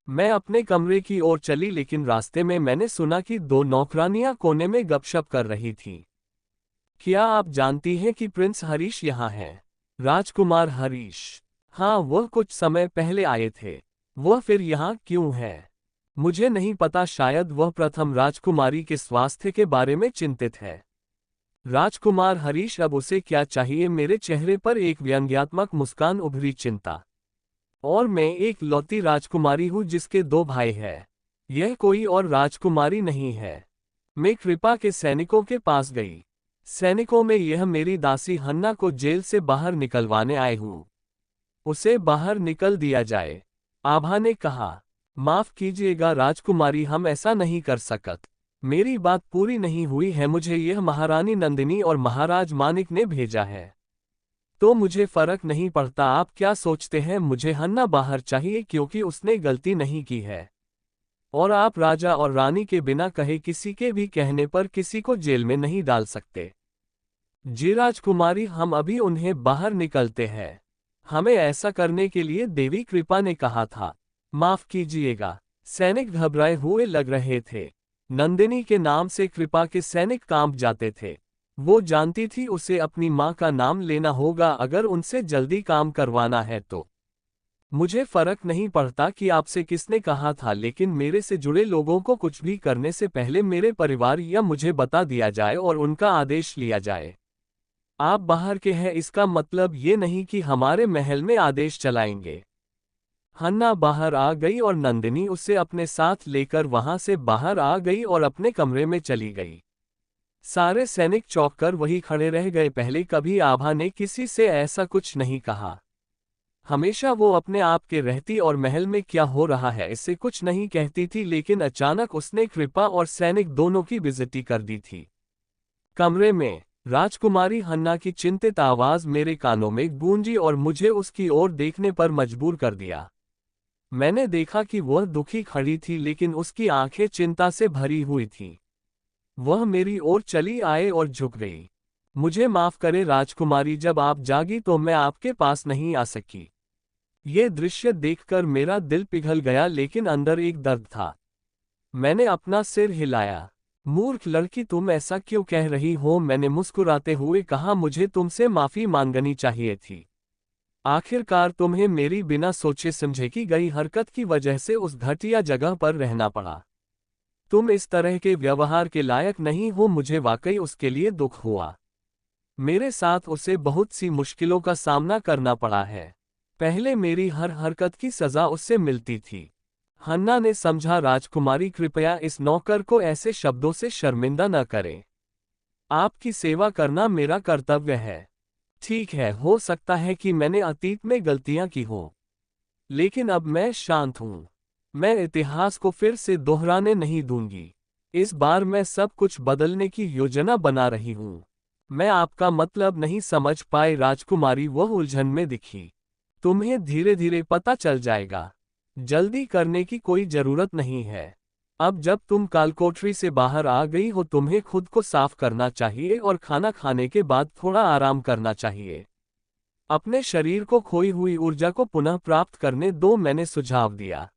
[SPEAKER 1] मैं अपने कमरे की ओर चली, लेकिन रास्ते में मैंने सुना कि दो नौकरानियां कोने में गपशप कर रही थीं। क्या आप जानती हैं कि प्रिंस हरीश यहाँ हैं? राजकुमार हरीश? हाँ, वह कुछ समय पहले आए थे। वह फिर यहाँ क्यों है? मुझे नहीं पता, शायद वह प्रथम राजकुमारी के स्वास्थ्य के बारे में चिंतित है। राजकुमार हरीश, अब उसे क्या चाहिए? मेरे चेहरे पर एक व्यंग्यात्मक मुस्कान उभरी। चिंता? और मैं एक लौती राजकुमारी हूँ जिसके दो भाई हैं। यह कोई और राजकुमारी नहीं है। मैं कृपा के सैनिकों के पास गई। सैनिकों में यह मेरी दासी हन्ना को जेल से बाहर निकलवाने आए हूँ। उसे बाहर निकल दिया जाए। आभा ने कहा। माफ कीजिएगा राजकुमारी, हम ऐसा नहीं कर सकत। मेरी बात पूरी नहीं हुई है। मुझे यह महारानी नंदिनी और महाराज मानिक ने भेजा है। तो मुझे फर्क नहीं पड़ता आप क्या सोचते हैं। मुझे हन्ना बाहर चाहिए क्योंकि उसने गलती नहीं की है। और आप राजा और रानी के बिना कहे किसी के भी कहने पर किसी को जेल में नहीं डाल सकते। जी राजकुमारी, हम अभी उन्हें बाहर निकलते हैं। हमें ऐसा करने के लिए देवी कृपा ने कहा था। माफ कीजिएगा। सैनिक घबराए हुए लग रहे थे। नंदिनी के नाम से कृपा के सैनिक कांप जाते थे। वो जानती थी उसे अपनी माँ का नाम लेना होगा अगर उनसे जल्दी काम करवाना है तो। मुझे फर्क नहीं पड़ता कि आपसे किसने कहा था, लेकिन मेरे से जुड़े लोगों को कुछ भी करने से पहले मेरे परिवार या मुझे बता दिया जाए और उनका आदेश लिया जाए। आप बाहर के हैं इसका मतलब ये नहीं कि हमारे महल में आदेश चलाएंगे। हन्ना बाहर आ गई और नंदिनी उसे अपने साथ लेकर वहां से बाहर आ गई और अपने कमरे में चली गई। सारे सैनिक चौंक कर वहीं खड़े रह गए। पहले कभी आभा ने किसी से ऐसा कुछ नहीं कहा। हमेशा वो अपने आप के रहती और महल में क्या हो रहा है इससे कुछ नहीं कहती थी, लेकिन अचानक उसने कृपा और सैनिक दोनों की बेइज्जती कर दी थी। कमरे में राजकुमारी हन्ना की चिंतित आवाज मेरे कानों में गूंजी और मुझे उसकी ओर देखने पर मजबूर कर दिया। मैंने देखा कि वह दुखी खड़ी थी, लेकिन उसकी आंखें चिंता से भरी हुई थीं। वह मेरी ओर चली आई और झुक गई। मुझे माफ करें राजकुमारी, जब आप जागी तो मैं आपके पास नहीं आ सकी। ये दृश्य देखकर मेरा दिल पिघल गया, लेकिन अंदर एक दर्द था। मैंने अपना सिर हिलाया। मूर्ख लड़की, तुम ऐसा क्यों कह रही हो? मैंने मुस्कुराते हुए कहा, मुझे तुमसे माफी मांगनी चाहिए थी। आखिरकार तुम्हें मेरी बिना सोचे समझे की गई हरकत की वजह से उस घटिया जगह पर रहना पड़ा। तुम इस तरह के व्यवहार के लायक नहीं हो। मुझे वाकई उसके लिए दुख हुआ। मेरे साथ उसे बहुत सी मुश्किलों का सामना करना पड़ा है। पहले मेरी हर हरकत की सजा उससे मिलती थी। हन्ना ने समझा। राजकुमारी, कृपया इस नौकर को ऐसे शब्दों से शर्मिंदा न करें। आपकी सेवा करना मेरा कर्तव्य है। ठीक है, हो सकता है कि मैंने अतीत में गलतियां की हों, लेकिन अब मैं शांत हूं। मैं इतिहास को फिर से दोहराने नहीं दूंगी। इस बार मैं सब कुछ बदलने की योजना बना रही हूं। मैं आपका मतलब नहीं समझ पाई राजकुमारी, वह उलझन में दिखी। तुम्हें धीरे धीरे पता चल जाएगा। जल्दी करने की कोई जरूरत नहीं है। अब जब तुम कालकोठरी से बाहर आ गई हो, तुम्हें खुद को साफ करना चाहिए और खाना खाने के बाद थोड़ा आराम करना चाहिए। अपने शरीर को खोई हुई ऊर्जा को पुनः प्राप्त करने दो, मैंने सुझाव दिया।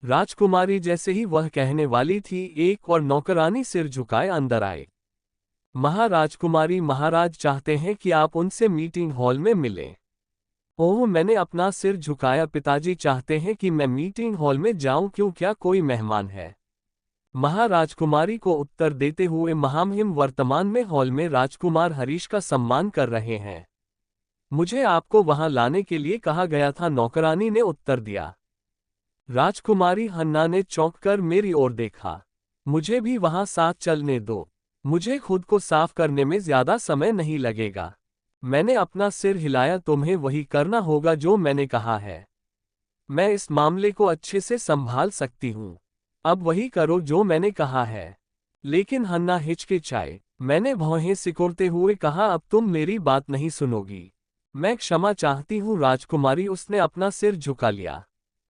[SPEAKER 1] राजकुमारी जैसे ही वह कहने वाली थी, एक और नौकरानी सिर झुकाए अंदर आए। महाराजकुमारी, महाराज चाहते हैं कि आप उनसे मीटिंग हॉल में मिलें। ओह, मैंने अपना सिर झुकाया। पिताजी चाहते हैं कि मैं मीटिंग हॉल में जाऊं, क्यों? क्या कोई मेहमान है? महाराजकुमारी को उत्तर देते हुए, महामहिम वर्तमान में हॉल में राजकुमार हरीश का सम्मान कर रहे हैं। मुझे आपको वहां लाने के लिए कहा गया था, नौकरानी ने उत्तर दिया। राजकुमारी हन्ना ने चौंककर मेरी ओर देखा। मुझे भी वहां साथ चलने दो। मुझे खुद को साफ करने में ज्यादा समय नहीं लगेगा। मैंने अपना सिर हिलाया। तुम्हें वही करना होगा जो मैंने कहा है। मैं इस मामले को अच्छे से संभाल सकती हूँ। अब वही करो जो मैंने कहा है। लेकिन हन्ना हिचकिचाई। मैंने भौहें सिकोड़ते हुए कहा, अब तुम मेरी बात नहीं सुनोगी। मैं क्षमा चाहती हूँ राजकुमारी, उसने अपना सिर झुका लिया।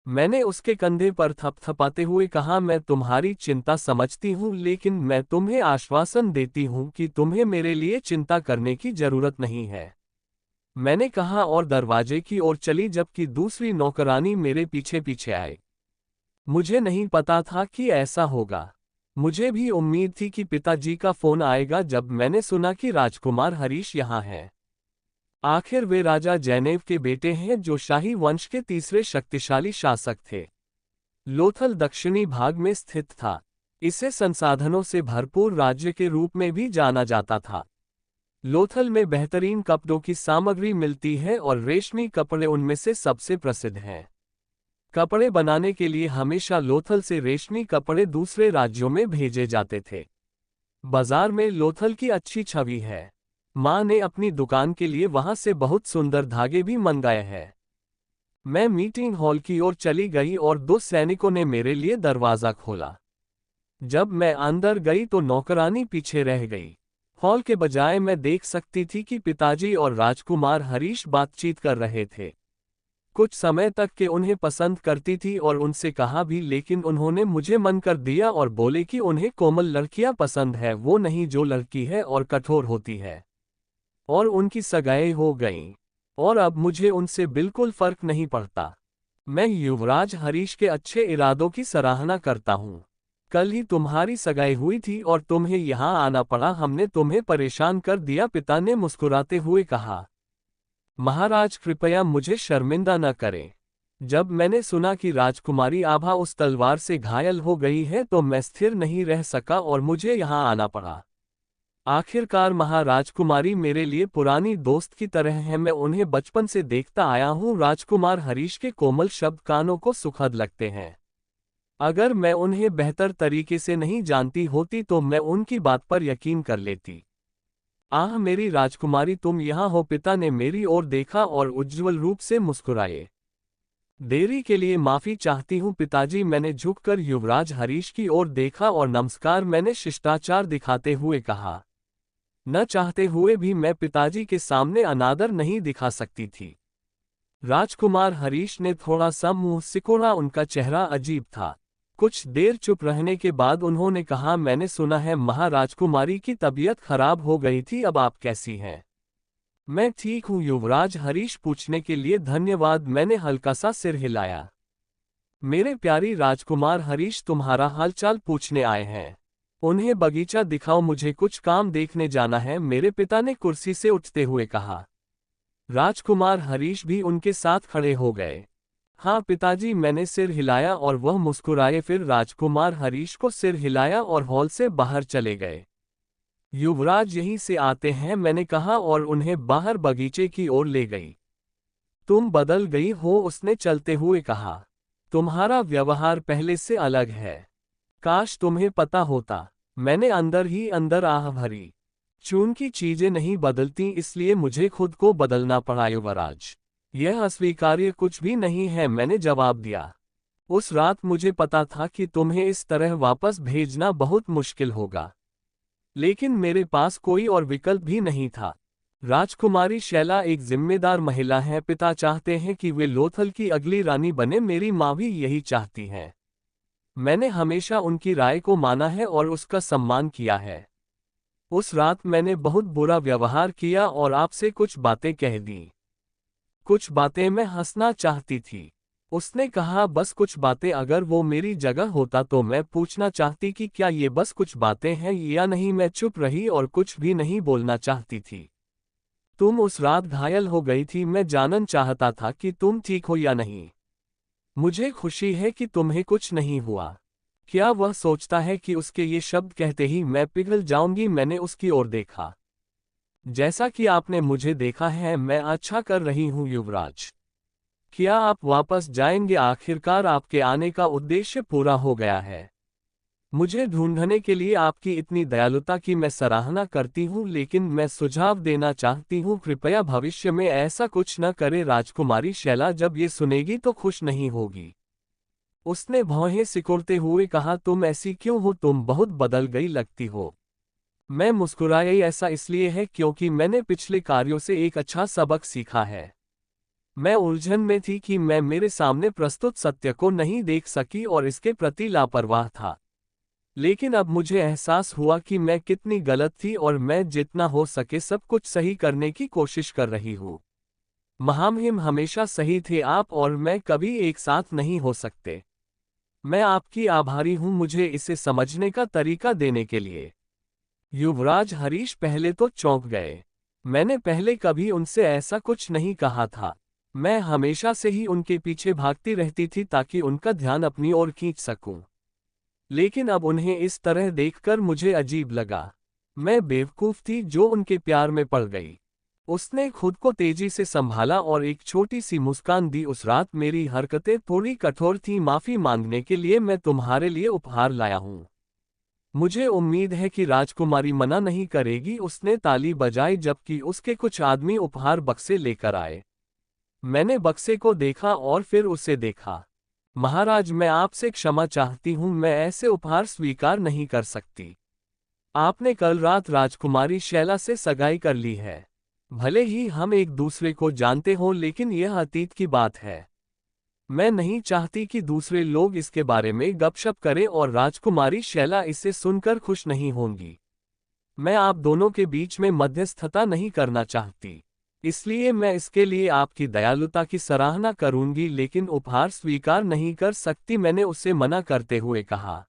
[SPEAKER 1] मैंने उसके कंधे पर थपथपाते हुए कहा, मैं तुम्हारी चिंता समझती हूँ, लेकिन मैं तुम्हें आश्वासन देती हूँ कि तुम्हें मेरे लिए चिंता करने की जरूरत नहीं है। मैंने कहा और दरवाजे की ओर चली, जबकि दूसरी नौकरानी मेरे पीछे पीछे आई। मुझे नहीं पता था कि ऐसा होगा। मुझे भी उम्मीद थी कि पिताजी का फोन आएगा जब मैंने सुना कि राजकुमार हरीश यहाँ हैं। आखिर वे राजा जैनेव के बेटे हैं, जो शाही वंश के तीसरे शक्तिशाली शासक थे। लोथल दक्षिणी भाग में स्थित था। इसे संसाधनों से भरपूर राज्य के रूप में भी जाना जाता था। लोथल में बेहतरीन कपड़ों की सामग्री मिलती है और रेशमी कपड़े उनमें से सबसे प्रसिद्ध हैं। कपड़े बनाने के लिए हमेशा लोथल से रेशमी कपड़े दूसरे राज्यों में भेजे जाते थे। बाजार में लोथल की अच्छी छवि है। माँ ने अपनी दुकान के लिए वहां से बहुत सुंदर धागे भी मंगाए हैं। मैं मीटिंग हॉल की ओर चली गई और 2 सैनिकों ने मेरे लिए दरवाजा खोला। जब मैं अंदर गई तो नौकरानी पीछे रह गई। हॉल के बजाय मैं देख सकती थी कि पिताजी और राजकुमार हरीश बातचीत कर रहे थे। कुछ समय तक के उन्हें पसंद करती थी और उनसे कहा भी, लेकिन उन्होंने मुझे मन कर दिया और बोले कि उन्हें कोमल लड़कियां पसंद है, वो नहीं जो लड़की है और कठोर होती है। और उनकी सगाई हो गई। और अब मुझे उनसे बिल्कुल फर्क नहीं पड़ता। मैं युवराज हरीश के अच्छे इरादों की सराहना करता हूँ। कल ही तुम्हारी सगाई हुई थी और तुम्हें यहाँ आना पड़ा, हमने तुम्हें परेशान कर दिया, पिता ने मुस्कुराते हुए कहा। महाराज कृपया मुझे शर्मिंदा न करें। जब मैंने सुना कि राजकुमारी आभा उस तलवार से घायल हो गई है तो मैं स्थिर नहीं रह सका और मुझे यहाँ आना पड़ा। आखिरकार महाराजकुमारी मेरे लिए पुरानी दोस्त की तरह है, मैं उन्हें बचपन से देखता आया हूँ। राजकुमार हरीश के कोमल शब्द कानों को सुखद लगते हैं। अगर मैं उन्हें बेहतर तरीके से नहीं जानती होती तो मैं उनकी बात पर यकीन कर लेती। आह मेरी राजकुमारी, तुम यहाँ हो, पिता ने मेरी ओर देखा और उज्ज्वल रूप से मुस्कुराए। देरी के लिए माफी चाहती हूँ पिताजी, मैंने झुककर युवराज हरीश की ओर देखा और नमस्कार मैंने शिष्टाचार दिखाते हुए कहा। न चाहते हुए भी मैं पिताजी के सामने अनादर नहीं दिखा सकती थी। राजकुमार हरीश ने थोड़ा सा मुंह सिकोड़ा, उनका चेहरा अजीब था। कुछ देर चुप रहने के बाद उन्होंने कहा, मैंने सुना है महाराजकुमारी की तबीयत खराब हो गई थी, अब आप कैसी हैं? मैं ठीक हूँ युवराज हरीश, पूछने के लिए धन्यवाद, मैंने हल्का सा सिर हिलाया। मेरे प्यारी राजकुमार हरीश, तुम्हारा हालचाल पूछने आए हैं। उन्हें बगीचा दिखाओ, मुझे कुछ काम देखने जाना है, मेरे पिता ने कुर्सी से उठते हुए कहा। राजकुमार हरीश भी उनके साथ खड़े हो गए। हाँ पिताजी, मैंने सिर हिलाया और वह मुस्कुराए, फिर राजकुमार हरीश को सिर हिलाया और हॉल से बाहर चले गए। युवराज यहीं से आते हैं, मैंने कहा और उन्हें बाहर बगीचे की ओर ले गई। तुम बदल गई हो, उसने चलते हुए कहा। तुम्हारा व्यवहार पहले से अलग है। काश तुम्हें पता होता। मैंने अंदर ही अंदर आह भरी। चून की चीजें नहीं बदलती, इसलिए मुझे खुद को बदलना पड़ा युवराज। यह अस्वीकार्य कुछ भी नहीं है, मैंने जवाब दिया। उस रात मुझे पता था कि तुम्हें इस तरह वापस भेजना बहुत मुश्किल होगा, लेकिन मेरे पास कोई और विकल्प भी नहीं था। राजकुमारी शैला एक जिम्मेदार महिला है, पिता चाहते हैं कि वे लोथल की अगली रानी बने, मेरी माँ भी यही चाहती है। मैंने हमेशा उनकी राय को माना है और उसका सम्मान किया है। उस रात मैंने बहुत बुरा व्यवहार किया और आपसे कुछ बातें कह दी। कुछ बातें मैं हंसना चाहती थी। उसने कहा, बस कुछ बातें, अगर वो मेरी जगह होता तो मैं पूछना चाहती कि क्या ये बस कुछ बातें हैं या नहीं। मैं चुप रही और कुछ भी नहीं बोलना चाहती थी। तुम उस रात घायल हो गई थी, मैं जानना चाहता था कि तुम ठीक हो या नहीं। मुझे खुशी है कि तुम्हें कुछ नहीं हुआ। क्या वह सोचता है कि उसके ये शब्द कहते ही मैं पिघल जाऊंगी? मैंने उसकी ओर देखा। जैसा कि आपने मुझे देखा है, मैं अच्छा कर रही हूं युवराज। क्या आप वापस जाएंगे? आखिरकार आपके आने का उद्देश्य पूरा हो गया है। मुझे ढूंढने के लिए आपकी इतनी दयालुता की मैं सराहना करती हूँ, लेकिन मैं सुझाव देना चाहती हूँ, कृपया भविष्य में ऐसा कुछ न करें। राजकुमारी शैला जब ये सुनेगी तो खुश नहीं होगी। उसने भौहें सिकुड़ते हुए कहा, तुम ऐसी क्यों हो? तुम बहुत बदल गई लगती हो। मैं मुस्कुराई, ऐसा इसलिए है क्योंकि मैंने पिछले कार्यों से एक अच्छा सबक सीखा है। मैं उलझन में थी कि मैं मेरे सामने प्रस्तुत सत्य को नहीं देख सकी और इसके प्रति लापरवाह था। लेकिन अब मुझे एहसास हुआ कि मैं कितनी गलत थी और मैं जितना हो सके सब कुछ सही करने की कोशिश कर रही हूँ। महामहिम हमेशा सही थे, आप और मैं कभी एक साथ नहीं हो सकते। मैं आपकी आभारी हूँ मुझे इसे समझने का तरीका देने के लिए। युवराज हरीश पहले तो चौंक गए। मैंने पहले कभी उनसे ऐसा कुछ नहीं कहा था। मैं हमेशा से ही उनके पीछे भागती रहती थी ताकि उनका ध्यान अपनी ओर खींच सकूं। लेकिन अब उन्हें इस तरह देखकर मुझे अजीब लगा। मैं बेवकूफ थी जो उनके प्यार में पड़ गई। उसने खुद को तेजी से संभाला और एक छोटी सी मुस्कान दी। उस रात मेरी हरकतें थोड़ी कठोर थीं, माफी मांगने के लिए मैं तुम्हारे लिए उपहार लाया हूं। मुझे उम्मीद है कि राजकुमारी मना नहीं करेगी। उसने ताली बजाई जबकि उसके कुछ आदमी उपहार बक्से लेकर आए। मैंने बक्से को देखा और फिर उसे देखा। महाराज, मैं आपसे क्षमा चाहती हूं, मैं ऐसे उपहार स्वीकार नहीं कर सकती। आपने कल रात राजकुमारी शैला से सगाई कर ली है। भले ही हम एक दूसरे को जानते हों, लेकिन यह अतीत की बात है। मैं नहीं चाहती कि दूसरे लोग इसके बारे में गपशप करें और राजकुमारी शैला इसे सुनकर खुश नहीं होंगी। मैं आप दोनों के बीच में मध्यस्थता नहीं करना चाहती, इसलिए मैं इसके लिए आपकी दयालुता की सराहना करूंगी, लेकिन उपहार स्वीकार नहीं कर सकती, मैंने उसे मना करते हुए कहा।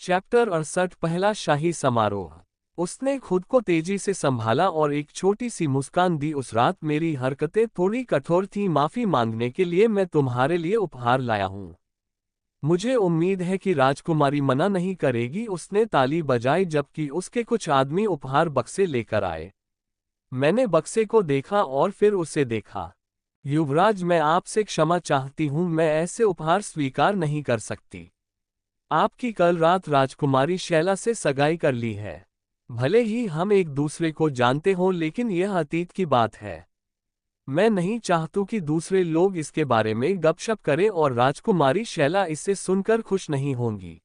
[SPEAKER 1] चैप्टर 68 पहला शाही समारोह। उसने खुद को तेजी से संभाला और एक छोटी सी मुस्कान दी। उस रात मेरी हरकतें थोड़ी कठोर थीं, माफी मांगने के लिए मैं तुम्हारे लिए उपहार लाया हूं। मुझे उम्मीद है कि राजकुमारी मना नहीं करेगी। उसने ताली बजाई जबकि उसके कुछ आदमी उपहार बक्से लेकर आए। मैंने बक्से को देखा और फिर उसे देखा। युवराज, मैं आपसे क्षमा चाहती हूं, मैं ऐसे उपहार स्वीकार नहीं कर सकती। आपकी कल रात राजकुमारी शैला से सगाई कर ली है। भले ही हम एक दूसरे को जानते हों, लेकिन यह अतीत की बात है। मैं नहीं चाहती कि दूसरे लोग इसके बारे में गपशप करें और राजकुमारी शैला इसे सुनकर खुश नहीं होंगी।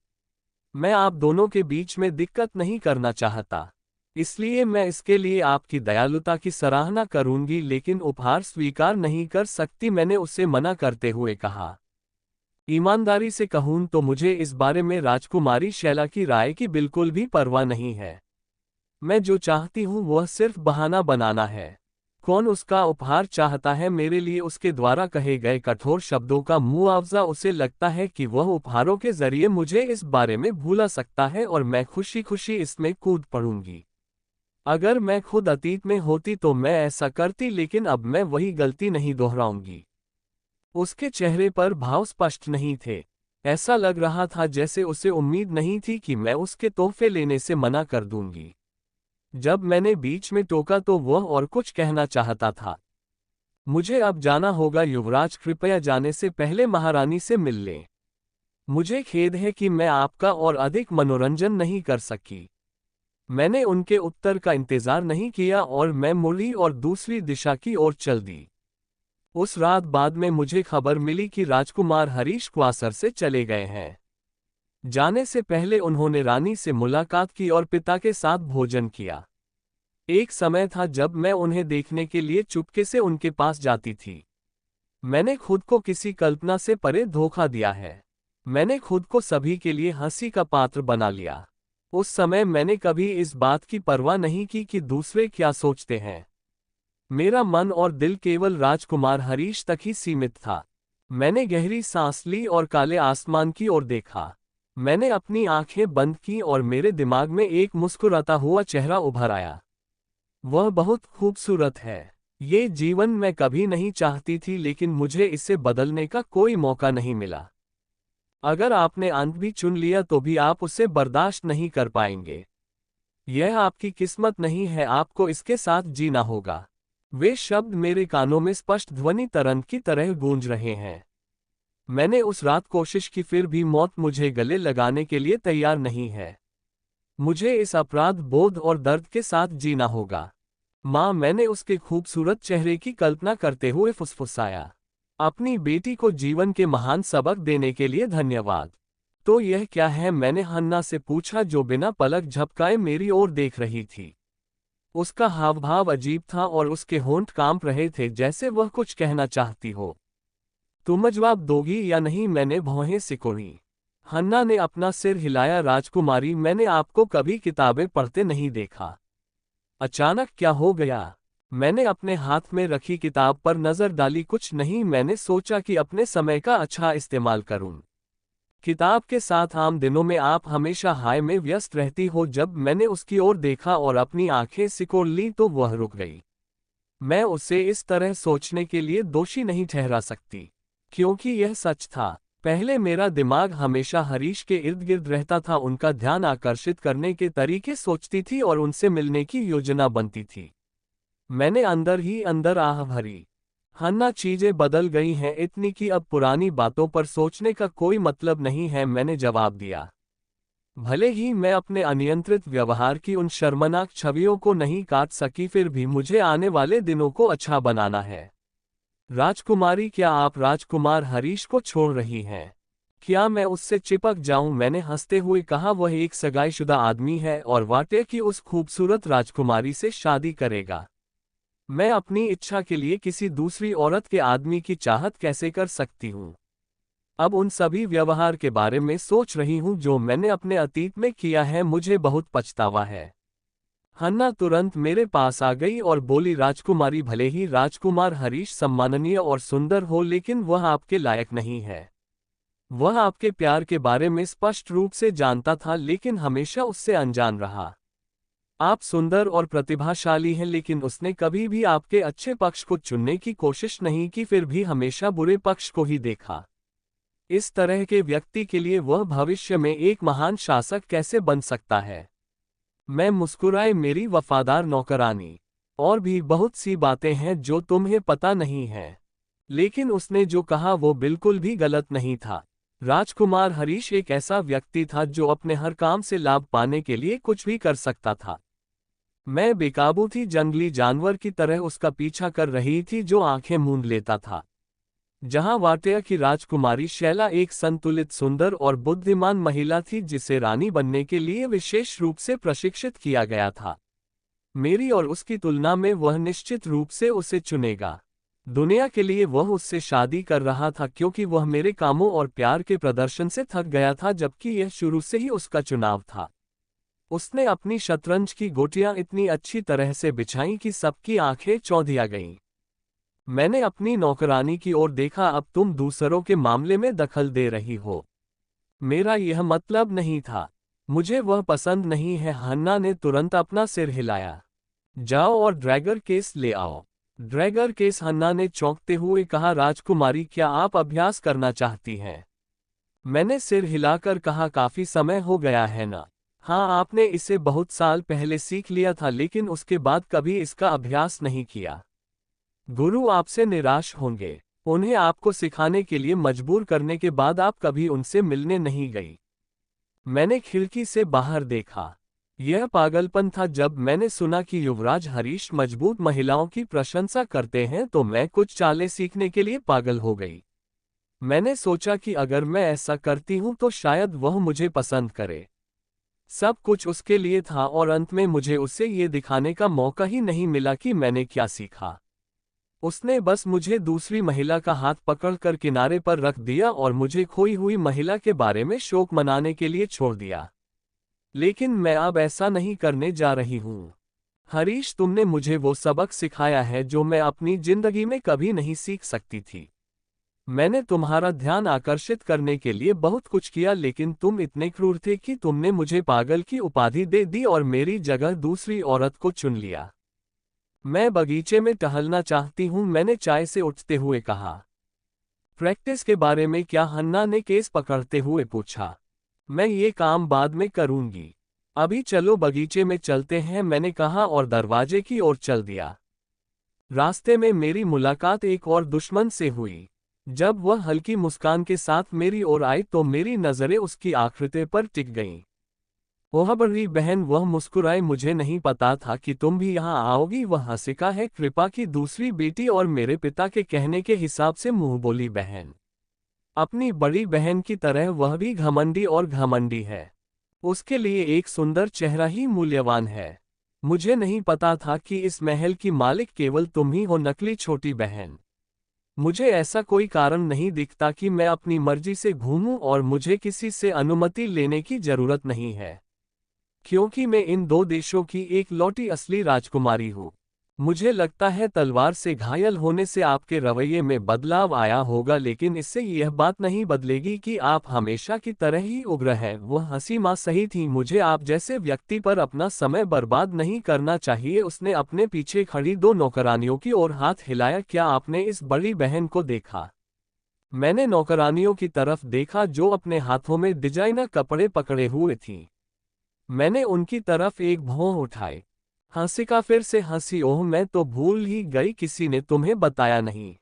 [SPEAKER 1] मैं आप दोनों के बीच में दिक्कत नहीं करना चाहता, इसलिए मैं इसके लिए आपकी दयालुता की सराहना करूंगी, लेकिन उपहार स्वीकार नहीं कर सकती, मैंने उसे मना करते हुए कहा। ईमानदारी से कहूं तो मुझे इस बारे में राजकुमारी शैला की राय की बिल्कुल भी परवाह नहीं है। मैं जो चाहती हूँ वह सिर्फ बहाना बनाना है। कौन उसका उपहार चाहता है? मेरे लिए उसके द्वारा कहे गए कठोर शब्दों का मुआवजा। उसे लगता है कि वह उपहारों के जरिए मुझे इस बारे में भुला सकता है और मैं खुशी खुशी इसमें कूद पड़ूंगी। अगर मैं खुद अतीत में होती तो मैं ऐसा करती, लेकिन अब मैं वही गलती नहीं दोहराऊंगी। उसके चेहरे पर भाव स्पष्ट नहीं थे। ऐसा लग रहा था जैसे उसे उम्मीद नहीं थी कि मैं उसके तोहफे लेने से मना कर दूंगी। जब मैंने बीच में टोका तो वह और कुछ कहना चाहता था। मुझे अब जाना होगा युवराज, कृपया जाने से पहले महारानी से मिल लें। मुझे खेद है कि मैं आपका और अधिक मनोरंजन नहीं कर सकी। मैंने उनके उत्तर का इंतजार नहीं किया और मैं मुड़ी और दूसरी दिशा की ओर चल दी। उस रात बाद में मुझे खबर मिली कि राजकुमार हरीश क्वासर से चले गए हैं। जाने से पहले उन्होंने रानी से मुलाकात की और पिता के साथ भोजन किया। एक समय था जब मैं उन्हें देखने के लिए चुपके से उनके पास जाती थी। मैंने खुद को किसी कल्पना से परे धोखा दिया है। मैंने खुद को सभी के लिए हंसी का पात्र बना लिया। उस समय मैंने कभी इस बात की परवाह नहीं की कि दूसरे क्या सोचते हैं। मेरा मन और दिल केवल राजकुमार हरीश तक ही सीमित था। मैंने गहरी सांस ली और काले आसमान की ओर देखा। मैंने अपनी आंखें बंद की और मेरे दिमाग में एक मुस्कुराता हुआ चेहरा उभर आया। वह बहुत खूबसूरत है। ये जीवन मैं कभी नहीं चाहती थी, लेकिन मुझे इसे बदलने का कोई मौका नहीं मिला। अगर आपने अंत भी चुन लिया तो भी आप उसे बर्दाश्त नहीं कर पाएंगे। यह आपकी किस्मत नहीं है, आपको इसके साथ जीना होगा। वे शब्द मेरे कानों में स्पष्ट ध्वनि तरंग की तरह गूंज रहे हैं। मैंने उस रात कोशिश की, फिर भी मौत मुझे गले लगाने के लिए तैयार नहीं है। मुझे इस अपराध बोध और दर्द के साथ जीना होगा। माँ, मैंने उसके खूबसूरत चेहरे की कल्पना करते हुए फुसफुसाया। अपनी बेटी को जीवन के महान सबक देने के लिए धन्यवाद। तो यह क्या है? मैंने हन्ना से पूछा जो बिना पलक झपकाए मेरी ओर देख रही थी। उसका हाव भाव अजीब था और उसके होंठ कांप रहे थे जैसे वह कुछ कहना चाहती हो। तुम जवाब दोगी या नहीं? मैंने भौहें सिकोड़ी। हन्ना ने अपना सिर हिलाया। राजकुमारी, मैंने आपको कभी किताबें पढ़ते नहीं देखा। अचानक क्या हो गया? मैंने अपने हाथ में रखी किताब पर नजर डाली। कुछ नहीं, मैंने सोचा कि अपने समय का अच्छा इस्तेमाल करूं। किताब के साथ आम दिनों में आप हमेशा हाय में व्यस्त रहती हो। जब मैंने उसकी ओर देखा और अपनी आंखें सिकोड़ ली तो वह रुक गई। मैं उसे इस तरह सोचने के लिए दोषी नहीं ठहरा सकती, क्योंकि यह सच था। पहले मेरा दिमाग हमेशा हरीश के इर्द गिर्द रहता था, उनका ध्यान आकर्षित करने के तरीके सोचती थी और उनसे मिलने की योजना बनती थी। मैंने अंदर ही अंदर आह भरी, हन्ना, चीजें बदल गई हैं इतनी कि अब पुरानी बातों पर सोचने का कोई मतलब नहीं है। मैंने जवाब दिया। भले ही मैं अपने अनियंत्रित व्यवहार की उन शर्मनाक छवियों को नहीं काट सकी, फिर भी मुझे आने वाले दिनों को अच्छा बनाना है। राजकुमारी, क्या आप राजकुमार हरीश को छोड़ रही हैं? क्या मैं उससे चिपक जाऊं? मैंने हंसते हुए कहा। वह एक सगाईशुदा आदमी है और वाटे की उस खूबसूरत राजकुमारी से शादी करेगा। मैं अपनी इच्छा के लिए किसी दूसरी औरत के आदमी की चाहत कैसे कर सकती हूँ? अब उन सभी व्यवहार के बारे में सोच रही हूँ जो मैंने अपने अतीत में किया है। मुझे बहुत पछतावा है। हन्ना तुरंत मेरे पास आ गई और बोली, राजकुमारी, भले ही राजकुमार हरीश सम्माननीय और सुंदर हो, लेकिन वह आपके लायक नहीं है। वह आपके प्यार के बारे में स्पष्ट रूप से जानता था, लेकिन हमेशा उससे अनजान रहा। आप सुंदर और प्रतिभाशाली हैं, लेकिन उसने कभी भी आपके अच्छे पक्ष को चुनने की कोशिश नहीं की, फिर भी हमेशा बुरे पक्ष को ही देखा। इस तरह के व्यक्ति के लिए वह भविष्य में एक महान शासक कैसे बन सकता है? मैं मुस्कुराए, मेरी वफादार नौकरानी। और भी बहुत सी बातें हैं जो तुम्हें पता नहीं है। लेकिन उसने जो कहा वो बिल्कुल भी गलत नहीं था। राजकुमार हरीश एक ऐसा व्यक्ति था जो अपने हर काम से लाभ पाने के लिए कुछ भी कर सकता था। मैं बेकाबू थी, जंगली जानवर की तरह उसका पीछा कर रही थी जो आंखें मूंद लेता था। जहां वाटिया की राजकुमारी शैला एक संतुलित, सुंदर और बुद्धिमान महिला थी जिसे रानी बनने के लिए विशेष रूप से प्रशिक्षित किया गया था। मेरी और उसकी तुलना में वह निश्चित रूप से उसे चुनेगा। दुनिया के लिए वह उससे शादी कर रहा था क्योंकि वह मेरे कामों और प्यार के प्रदर्शन से थक गया था, जबकि यह शुरू से ही उसका चुनाव था। उसने अपनी शतरंज की गोटियां इतनी अच्छी तरह से बिछाईं कि सबकी आंखें चौंधिया गईं। मैंने अपनी नौकरानी की ओर देखा। अब तुम दूसरों के मामले में दखल दे रही हो। मेरा यह मतलब नहीं था। मुझे वह पसंद नहीं है। हन्ना ने तुरंत अपना सिर हिलाया। जाओ और ड्रैगर केस ले आओ। Drager case? हन्ना ने चौंकते हुए कहा। राजकुमारी, क्या आप अभ्यास करना चाहती हैं? मैंने सिर हिलाकर कहा, काफी समय हो गया है ना? हाँ, आपने इसे बहुत साल पहले सीख लिया था, लेकिन उसके बाद कभी इसका अभ्यास नहीं किया। गुरु आपसे निराश होंगे। उन्हें आपको सिखाने के लिए मजबूर करने के बाद आप कभी उनसे मिलने नहीं गई। मैंने खिड़की से बाहर देखा। यह पागलपन था। जब मैंने सुना कि युवराज हरीश मजबूत महिलाओं की प्रशंसा करते हैं तो मैं कुछ चालें सीखने के लिए पागल हो गई। मैंने सोचा कि अगर मैं ऐसा करती हूं तो शायद वह मुझे पसंद करे। सब कुछ उसके लिए था और अंत में मुझे उसे ये दिखाने का मौका ही नहीं मिला कि मैंने क्या सीखा। उसने बस मुझे दूसरी महिला का हाथ पकड़कर किनारे पर रख दिया और मुझे खोई हुई महिला के बारे में शोक मनाने के लिए छोड़ दिया। लेकिन मैं अब ऐसा नहीं करने जा रही हूँ। हरीश, तुमने मुझे वो सबक सिखाया है जो मैं अपनी जिंदगी में कभी नहीं सीख सकती थी। मैंने तुम्हारा ध्यान आकर्षित करने के लिए बहुत कुछ किया, लेकिन तुम इतने क्रूर थे कि तुमने मुझे पागल की उपाधि दे दी और मेरी जगह दूसरी औरत को चुन लिया। मैं बगीचे में टहलना चाहती हूँ, मैंने चाय से उठते हुए कहा। प्रैक्टिस के बारे में क्या? हन्ना ने केस पकड़ते हुए पूछा। मैं ये काम बाद में करूंगी। अभी चलो बगीचे में चलते हैं, मैंने कहा और दरवाजे की ओर चल दिया। रास्ते में मेरी मुलाकात एक और दुश्मन से हुई। जब वह हल्की मुस्कान के साथ मेरी ओर आई तो मेरी नजरें उसकी आकृति पर टिक गईं। ओह बड़ी बहन, वह मुस्कुराए। मुझे नहीं पता था कि तुम भी यहाँ आओगी। वह हंसिका है, कृपा की दूसरी बेटी और मेरे पिता के कहने के हिसाब से मुंह बोली बहन। अपनी बड़ी बहन की तरह वह भी घमंडी और घमंडी है। उसके लिए एक सुंदर चेहरा ही मूल्यवान है। मुझे नहीं पता था कि इस महल की मालिक केवल तुम ही हो, नकली छोटी बहन। मुझे ऐसा कोई कारण नहीं दिखता कि मैं अपनी मर्जी से घूमूं और मुझे किसी से अनुमति लेने की जरूरत नहीं है, क्योंकि मैं इन दो देशों की एक लौटी असली राजकुमारी हूँ। मुझे लगता है तलवार से घायल होने से आपके रवैये में बदलाव आया होगा, लेकिन इससे यह बात नहीं बदलेगी कि आप हमेशा की तरह ही उग्र हैं। वह हंसी माँ सही थी, मुझे आप जैसे व्यक्ति पर अपना समय बर्बाद नहीं करना चाहिए। उसने अपने पीछे खड़ी दो नौकरानियों की ओर हाथ हिलाया। क्या आपने इस बड़ी बहन को देखा? मैंने नौकरानियों की तरफ देखा जो अपने हाथों में डिजाइनर कपड़े पकड़े हुए थीं। मैंने उनकी तरफ एक भौं उठाई। हंसिका फिर से हंसी। ओह, मैं तो भूल ही गई, किसी ने तुम्हें बताया नहीं,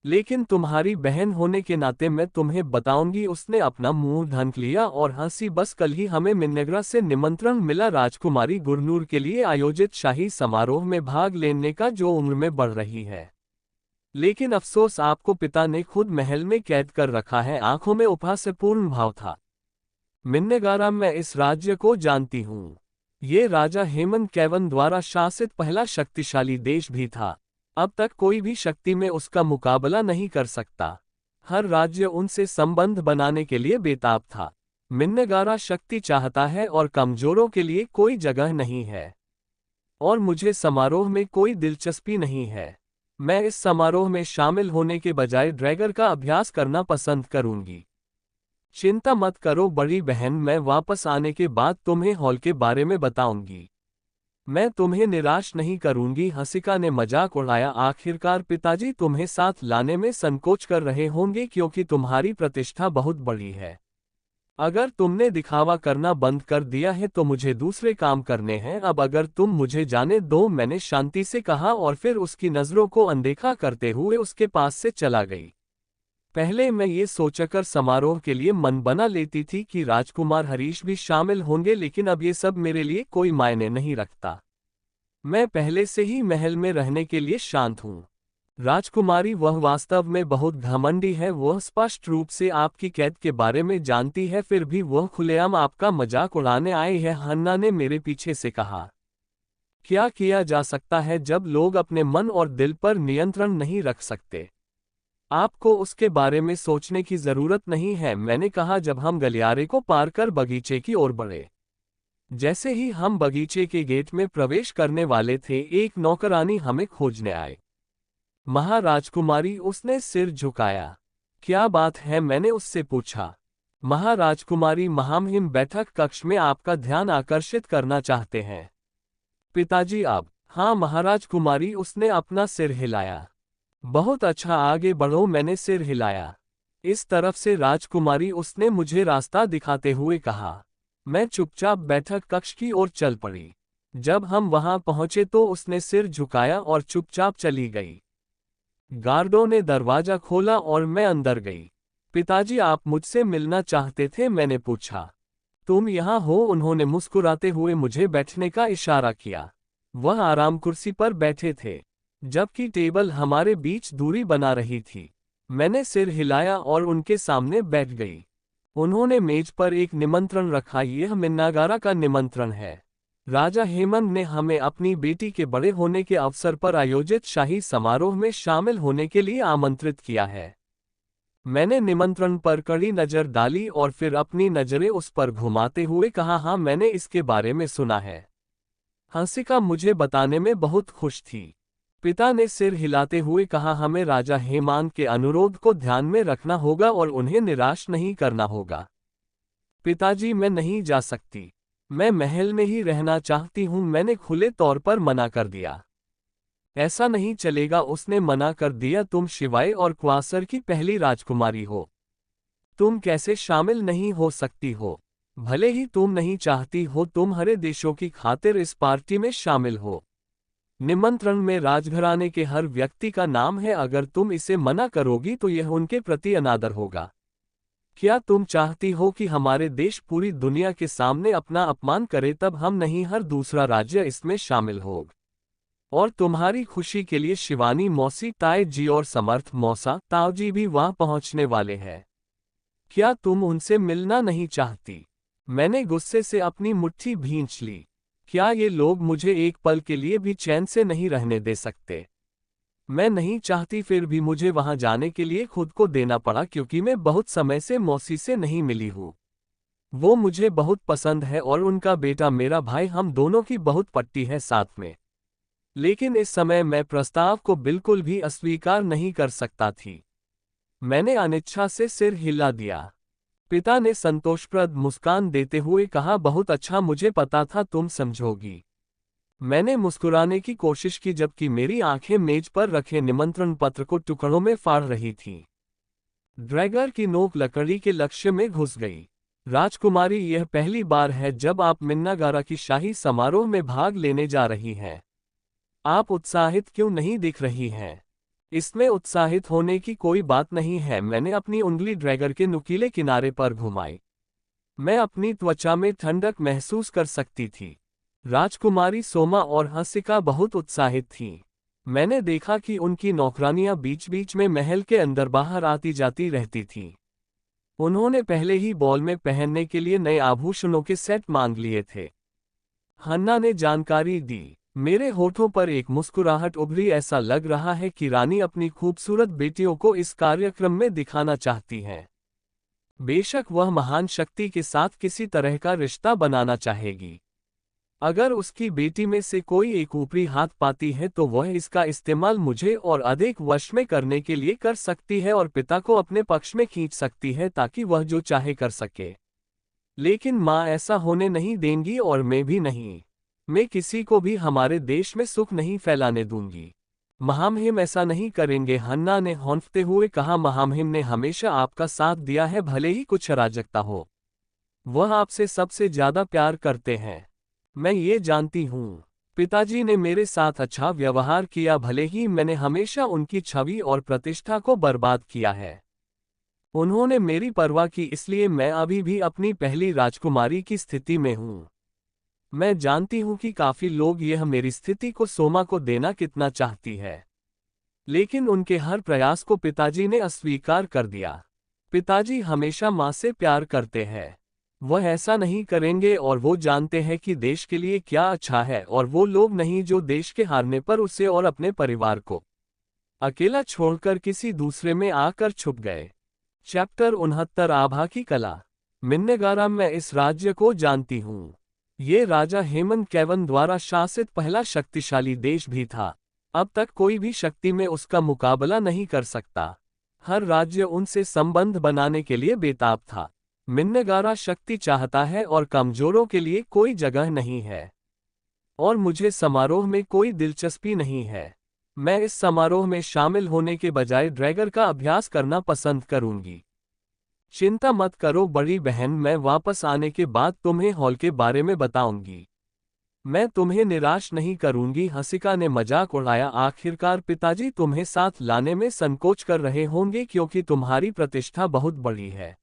[SPEAKER 1] लेकिन तुम्हारी बहन होने के नाते मैं तुम्हें बताऊंगी। उसने अपना मुंह ढक लिया और हंसी। बस कल ही हमें मिन्नेग्रा से निमंत्रण मिला राजकुमारी गुरनूर के लिए आयोजित शाही समारोह में भाग लेने का, जो उम्र में बढ़ रही है। लेकिन अफसोस, आपको पिता ने खुद महल में कैद कर रखा है। आंखों में उपहासपूर्ण भाव था। मिन्नेगारा, मैं इस राज्य को जानती हूँ। ये राजा हेमंत कैवन द्वारा शासित पहला शक्तिशाली देश भी था। अब तक कोई भी शक्ति में उसका मुकाबला नहीं कर सकता। हर राज्य उनसे संबंध बनाने के लिए बेताब था। मिन्नेगारा शक्ति चाहता है और कमजोरों के लिए कोई जगह नहीं है। और मुझे समारोह में कोई दिलचस्पी नहीं है। मैं इस समारोह में शामिल होने के बजाय ड्रैगर का अभ्यास करना पसंद करूंगी। चिंता मत करो बड़ी बहन, मैं वापस आने के बाद तुम्हें हॉल के बारे में बताऊंगी। मैं तुम्हें निराश नहीं करूंगी। हंसिका ने मजाक उड़ाया। आखिरकार पिताजी तुम्हें साथ लाने में संकोच कर रहे होंगे क्योंकि तुम्हारी प्रतिष्ठा बहुत बड़ी है। अगर तुमने दिखावा करना बंद कर दिया है तो मुझे दूसरे काम करने हैं। अब अगर तुम मुझे जाने दो, मैंने शांति से कहा और फिर उसकी नजरों को अनदेखा करते हुए उसके पास से चला गई। पहले मैं ये सोचकर समारोह के लिए मन बना लेती थी कि राजकुमार हरीश भी शामिल होंगे, लेकिन अब ये सब मेरे लिए कोई मायने नहीं रखता। मैं पहले से ही महल में रहने के लिए शांत हूँ। राजकुमारी, वह वास्तव में बहुत घमंडी है। वह स्पष्ट रूप से आपकी कैद के बारे में जानती है, फिर भी वह खुलेआम आपका मजाक उड़ाने आई है। हन्ना ने मेरे पीछे से कहा। क्या किया जा सकता है जब लोग अपने मन और दिल पर नियंत्रण नहीं रख सकते? आपको उसके बारे में सोचने की जरूरत नहीं है, मैंने कहा जब हम गलियारे को पार कर बगीचे की ओर बढ़े। जैसे ही हम बगीचे के गेट में प्रवेश करने वाले थे, एक नौकरानी हमें खोजने आए। महाराजकुमारी, उसने सिर झुकाया। क्या बात है, मैंने उससे पूछा। महाराजकुमारी, महामहिम बैठक कक्ष में आपका ध्यान आकर्षित करना चाहते हैं। पिताजी, अब? हाँ महाराजकुमारी, उसने अपना सिर हिलाया। बहुत अच्छा, आगे बढ़ो, मैंने सिर हिलाया। इस तरफ से राजकुमारी, उसने मुझे रास्ता दिखाते हुए कहा। मैं चुपचाप बैठक कक्ष की ओर चल पड़ी। जब हम वहां पहुंचे तो उसने सिर झुकाया और चुपचाप चली गई। गार्डों ने दरवाजा खोला और मैं अंदर गई। पिताजी, आप मुझसे मिलना चाहते थे? मैंने पूछा। तुम यहाँ हो? उन्होंने मुस्कुराते हुए मुझे बैठने का इशारा किया। वह आराम कुर्सी पर बैठे थे, जबकि टेबल हमारे बीच दूरी बना रही थी। मैंने सिर हिलाया और उनके सामने बैठ गई। उन्होंने मेज पर एक निमंत्रण रखा। यह मिन्नागारा का निमंत्रण है। राजा हेमंत ने हमें अपनी बेटी के बड़े होने के अवसर पर आयोजित शाही समारोह में शामिल होने के लिए आमंत्रित किया है। मैंने निमंत्रण पर कड़ी नजर डाली और फिर अपनी नजरें उस पर घुमाते हुए कहा, हाँ मैंने इसके बारे में सुना है। हंसिका मुझे बताने में बहुत खुश थी। पिता ने सिर हिलाते हुए कहा, हमें राजा हेमंत के अनुरोध को ध्यान में रखना होगा और उन्हें निराश नहीं करना होगा। पिताजी, मैं नहीं जा सकती। मैं महल में ही रहना चाहती हूँ। मैंने खुले तौर पर मना कर दिया। ऐसा नहीं चलेगा, उसने मना कर दिया। तुम शिवाय और क्वासर की पहली राजकुमारी हो। तुम कैसे शामिल नहीं हो सकती हो? भले ही तुम नहीं चाहती हो, तुम हरे देशों की खातिर इस पार्टी में शामिल हो। निमंत्रण में राजघराने के हर व्यक्ति का नाम है। अगर तुम इसे मना करोगी तो यह उनके प्रति अनादर होगा। क्या तुम चाहती हो कि हमारे देश पूरी दुनिया के सामने अपना अपमान करे? तब हम नहीं, हर दूसरा राज्य इसमें शामिल होगा। और तुम्हारी खुशी के लिए शिवानी मौसी, ताए जी और समर्थ मौसा ताऊजी भी वहां पहुंचने वाले हैं। क्या तुम उनसे मिलना नहीं चाहती? मैंने गुस्से से अपनी मुट्ठी भींच ली। क्या ये लोग मुझे एक पल के लिए भी चैन से नहीं रहने दे सकते? मैं नहीं चाहती, फिर भी मुझे वहां जाने के लिए खुद को देना पड़ा क्योंकि मैं बहुत समय से मौसी से नहीं मिली हूँ। वो मुझे बहुत पसंद है और उनका बेटा मेरा भाई, हम दोनों की बहुत पट्टी है साथ में। लेकिन इस समय मैं प्रस्ताव को बिल्कुल भी अस्वीकार नहीं कर सकता थी। मैंने अनिच्छा से सिर हिला दिया। पिता ने संतोषप्रद मुस्कान देते हुए कहा, बहुत अच्छा, मुझे पता था तुम समझोगी। मैंने मुस्कुराने की कोशिश की जबकि मेरी आंखें मेज पर रखे निमंत्रण पत्र को टुकड़ों में फाड़ रही थीं। ड्रैगर की नोक लकड़ी के लक्ष्य में घुस गई। राजकुमारी, यह पहली बार है जब आप मिन्नागारा की शाही समारोह में भाग लेने जा रही हैं। आप उत्साहित क्यों नहीं दिख रही हैं? इसमें उत्साहित होने की कोई बात नहीं है। मैंने अपनी उंगली ड्रैगर के नुकीले किनारे पर घुमाई। मैं अपनी त्वचा में ठंडक महसूस कर सकती थी। राजकुमारी सोमा और हंसिका बहुत उत्साहित थीं। मैंने देखा कि उनकी नौकरानियां बीच बीच में महल के अंदर बाहर आती जाती रहती थीं। उन्होंने पहले ही बॉल में पहनने के लिए नए आभूषणों के सेट मांग लिए थे। हन्ना ने जानकारी दी। मेरे होठों पर एक मुस्कुराहट उभरी। ऐसा लग रहा है कि रानी अपनी खूबसूरत बेटियों को इस कार्यक्रम में दिखाना चाहती हैं। बेशक वह महान शक्ति के साथ किसी तरह का रिश्ता बनाना चाहेगी। अगर उसकी बेटी में से कोई एक ऊपरी हाथ पाती है तो वह इसका इस्तेमाल मुझे और अधिक वश में करने के लिए कर सकती है और पिता को अपने पक्ष में खींच सकती है ताकि वह जो चाहे कर सके। लेकिन माँ ऐसा होने नहीं देंगी और मैं भी नहीं। मैं किसी को भी हमारे देश में सुख नहीं फैलाने दूंगी। महामहिम ऐसा नहीं करेंगे, हन्ना ने हौंफते हुए कहा। महामहिम ने हमेशा आपका साथ दिया है, भले ही कुछ अराजकता हो। वह आपसे सबसे ज्यादा प्यार करते हैं। मैं ये जानती हूँ। पिताजी ने मेरे साथ अच्छा व्यवहार किया, भले ही मैंने हमेशा उनकी छवि और प्रतिष्ठा को बर्बाद किया है। उन्होंने मेरी परवाह की, इसलिए मैं अभी भी अपनी पहली राजकुमारी की स्थिति में हूँ। मैं जानती हूँ कि काफी लोग यह मेरी स्थिति को सोमा को देना कितना चाहती है, लेकिन उनके हर प्रयास को पिताजी ने अस्वीकार कर दिया। पिताजी हमेशा माँ से प्यार करते हैं। वह ऐसा नहीं करेंगे और वो जानते हैं कि देश के लिए क्या अच्छा है, और वो लोग नहीं जो देश के हारने पर उसे और अपने परिवार को अकेला छोड़कर किसी दूसरे में आकर छुप गए। चैप्टर 69 आभा की कला। मिन्नेगारा, मैं इस राज्य को जानती हूँ। ये राजा हेमंत कैवन द्वारा शासित पहला शक्तिशाली देश भी था। अब तक कोई भी शक्ति में उसका मुकाबला नहीं कर सकता। हर राज्य उनसे संबंध बनाने के लिए बेताब था। मिन्नेगारा शक्ति चाहता है और कमजोरों के लिए कोई जगह नहीं है। और मुझे समारोह में कोई दिलचस्पी नहीं है। मैं इस समारोह में शामिल होने के बजाय ड्रैगर का अभ्यास करना पसंद करूंगी। चिंता मत करो बड़ी बहन, मैं वापस आने के बाद तुम्हें हॉल के बारे में बताऊंगी। मैं तुम्हें निराश नहीं करूंगी, हंसिका ने मजाक उड़ाया। आखिरकार पिताजी तुम्हें साथ लाने में संकोच कर रहे होंगे क्योंकि तुम्हारी प्रतिष्ठा बहुत बड़ी है।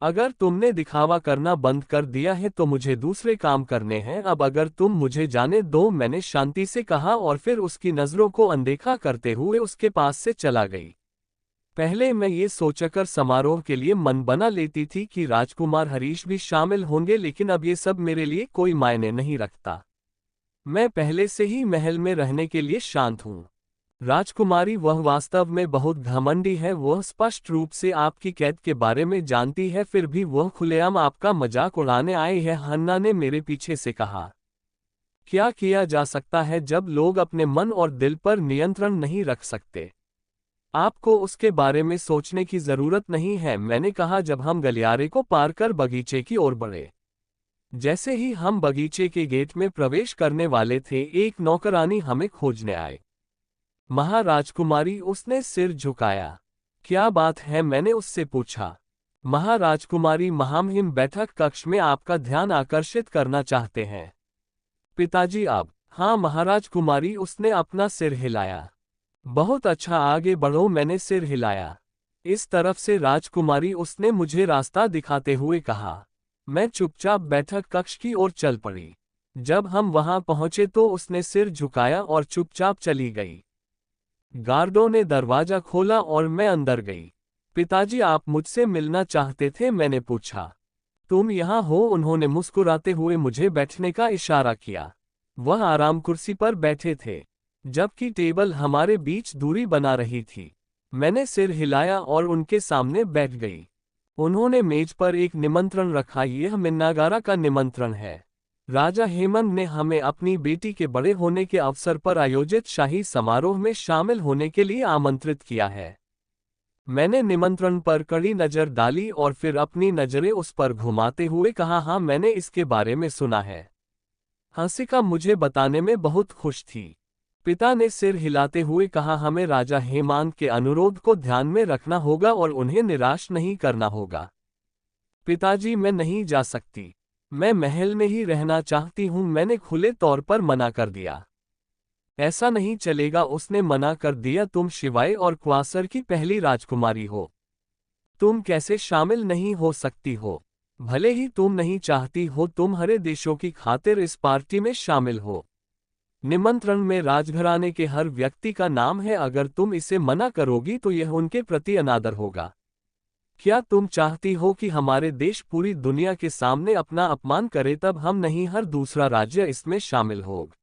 [SPEAKER 1] अगर तुमने दिखावा करना बंद कर दिया है तो मुझे दूसरे काम करने हैं। अब अगर तुम मुझे जाने दो, मैंने शांति से कहा और फिर उसकी नजरों को अनदेखा करते हुए उसके पास से चला गई। पहले मैं ये सोचकर समारोह के लिए मन बना लेती थी कि राजकुमार हरीश भी शामिल होंगे, लेकिन अब ये सब मेरे लिए कोई मायने नहीं रखता। मैं पहले से ही महल में रहने के लिए शांत हूँ। राजकुमारी, वह वास्तव में बहुत घमंडी है। वह स्पष्ट रूप से आपकी कैद के बारे में जानती है, फिर भी वह खुलेआम आपका मजाक उड़ाने आई है, हन्ना ने मेरे पीछे से कहा। क्या किया जा सकता है जब लोग अपने मन और दिल पर नियंत्रण नहीं रख सकते? आपको उसके बारे में सोचने की जरूरत नहीं है, मैंने कहा जब हम गलियारे को पार कर बगीचे की ओर बढ़े। जैसे ही हम बगीचे के गेट में प्रवेश करने वाले थे, एक नौकरानी हमें खोजने आए। महाराजकुमारी, उसने सिर झुकाया। क्या बात है, मैंने उससे पूछा। महाराजकुमारी, महामहिम बैठक कक्ष में आपका ध्यान आकर्षित करना चाहते हैं। पिताजी, अब? हाँ महाराजकुमारी, उसने अपना सिर हिलाया। बहुत अच्छा, आगे बढ़ो, मैंने सिर हिलाया। इस तरफ से राजकुमारी, उसने मुझे रास्ता दिखाते हुए कहा। मैं चुपचाप बैठक कक्ष की ओर चल पड़ी। जब हम वहां पहुंचे तो उसने सिर झुकाया और चुपचाप चली गई। गार्डों ने दरवाजा खोला और मैं अंदर गई। पिताजी, आप मुझसे मिलना चाहते थे? मैंने पूछा। तुम यहाँ हो। उन्होंने मुस्कुराते हुए मुझे बैठने का इशारा किया। वह आराम कुर्सी पर बैठे थे, जबकि टेबल हमारे बीच दूरी बना रही थी। मैंने सिर हिलाया और उनके सामने बैठ गई। उन्होंने मेज पर एक निमंत्रण रखा। यह मिन्नागारा का निमंत्रण है। राजा हेमंत ने हमें अपनी बेटी के बड़े होने के अवसर पर आयोजित शाही समारोह में शामिल होने के लिए आमंत्रित किया है। मैंने निमंत्रण पर कड़ी नजर डाली और फिर अपनी नजरें उस पर घुमाते हुए कहा, हाँ, मैंने इसके बारे में सुना है। हंसिका मुझे बताने में बहुत खुश थी। पिता ने सिर हिलाते हुए कहा, हमें राजा हेमंत के अनुरोध को ध्यान में रखना होगा और उन्हें निराश नहीं करना होगा। पिताजी, मैं नहीं जा सकती। मैं महल में ही रहना चाहती हूँ। मैंने खुले तौर पर मना कर दिया। ऐसा नहीं चलेगा, उसने मना कर दिया। तुम शिवाय और क्वासर की पहली राजकुमारी हो। तुम कैसे शामिल नहीं हो सकती हो? भले ही तुम नहीं चाहती हो, तुम हरे देशों की खातिर इस पार्टी में शामिल हो। निमंत्रण में राजघराने के हर व्यक्ति का नाम है। अगर तुम इसे मना करोगी तो यह उनके प्रति अनादर होगा। क्या तुम चाहती हो कि हमारे देश पूरी दुनिया के सामने अपना अपमान करे? तब हम नहीं, हर दूसरा राज्य इसमें शामिल होगा।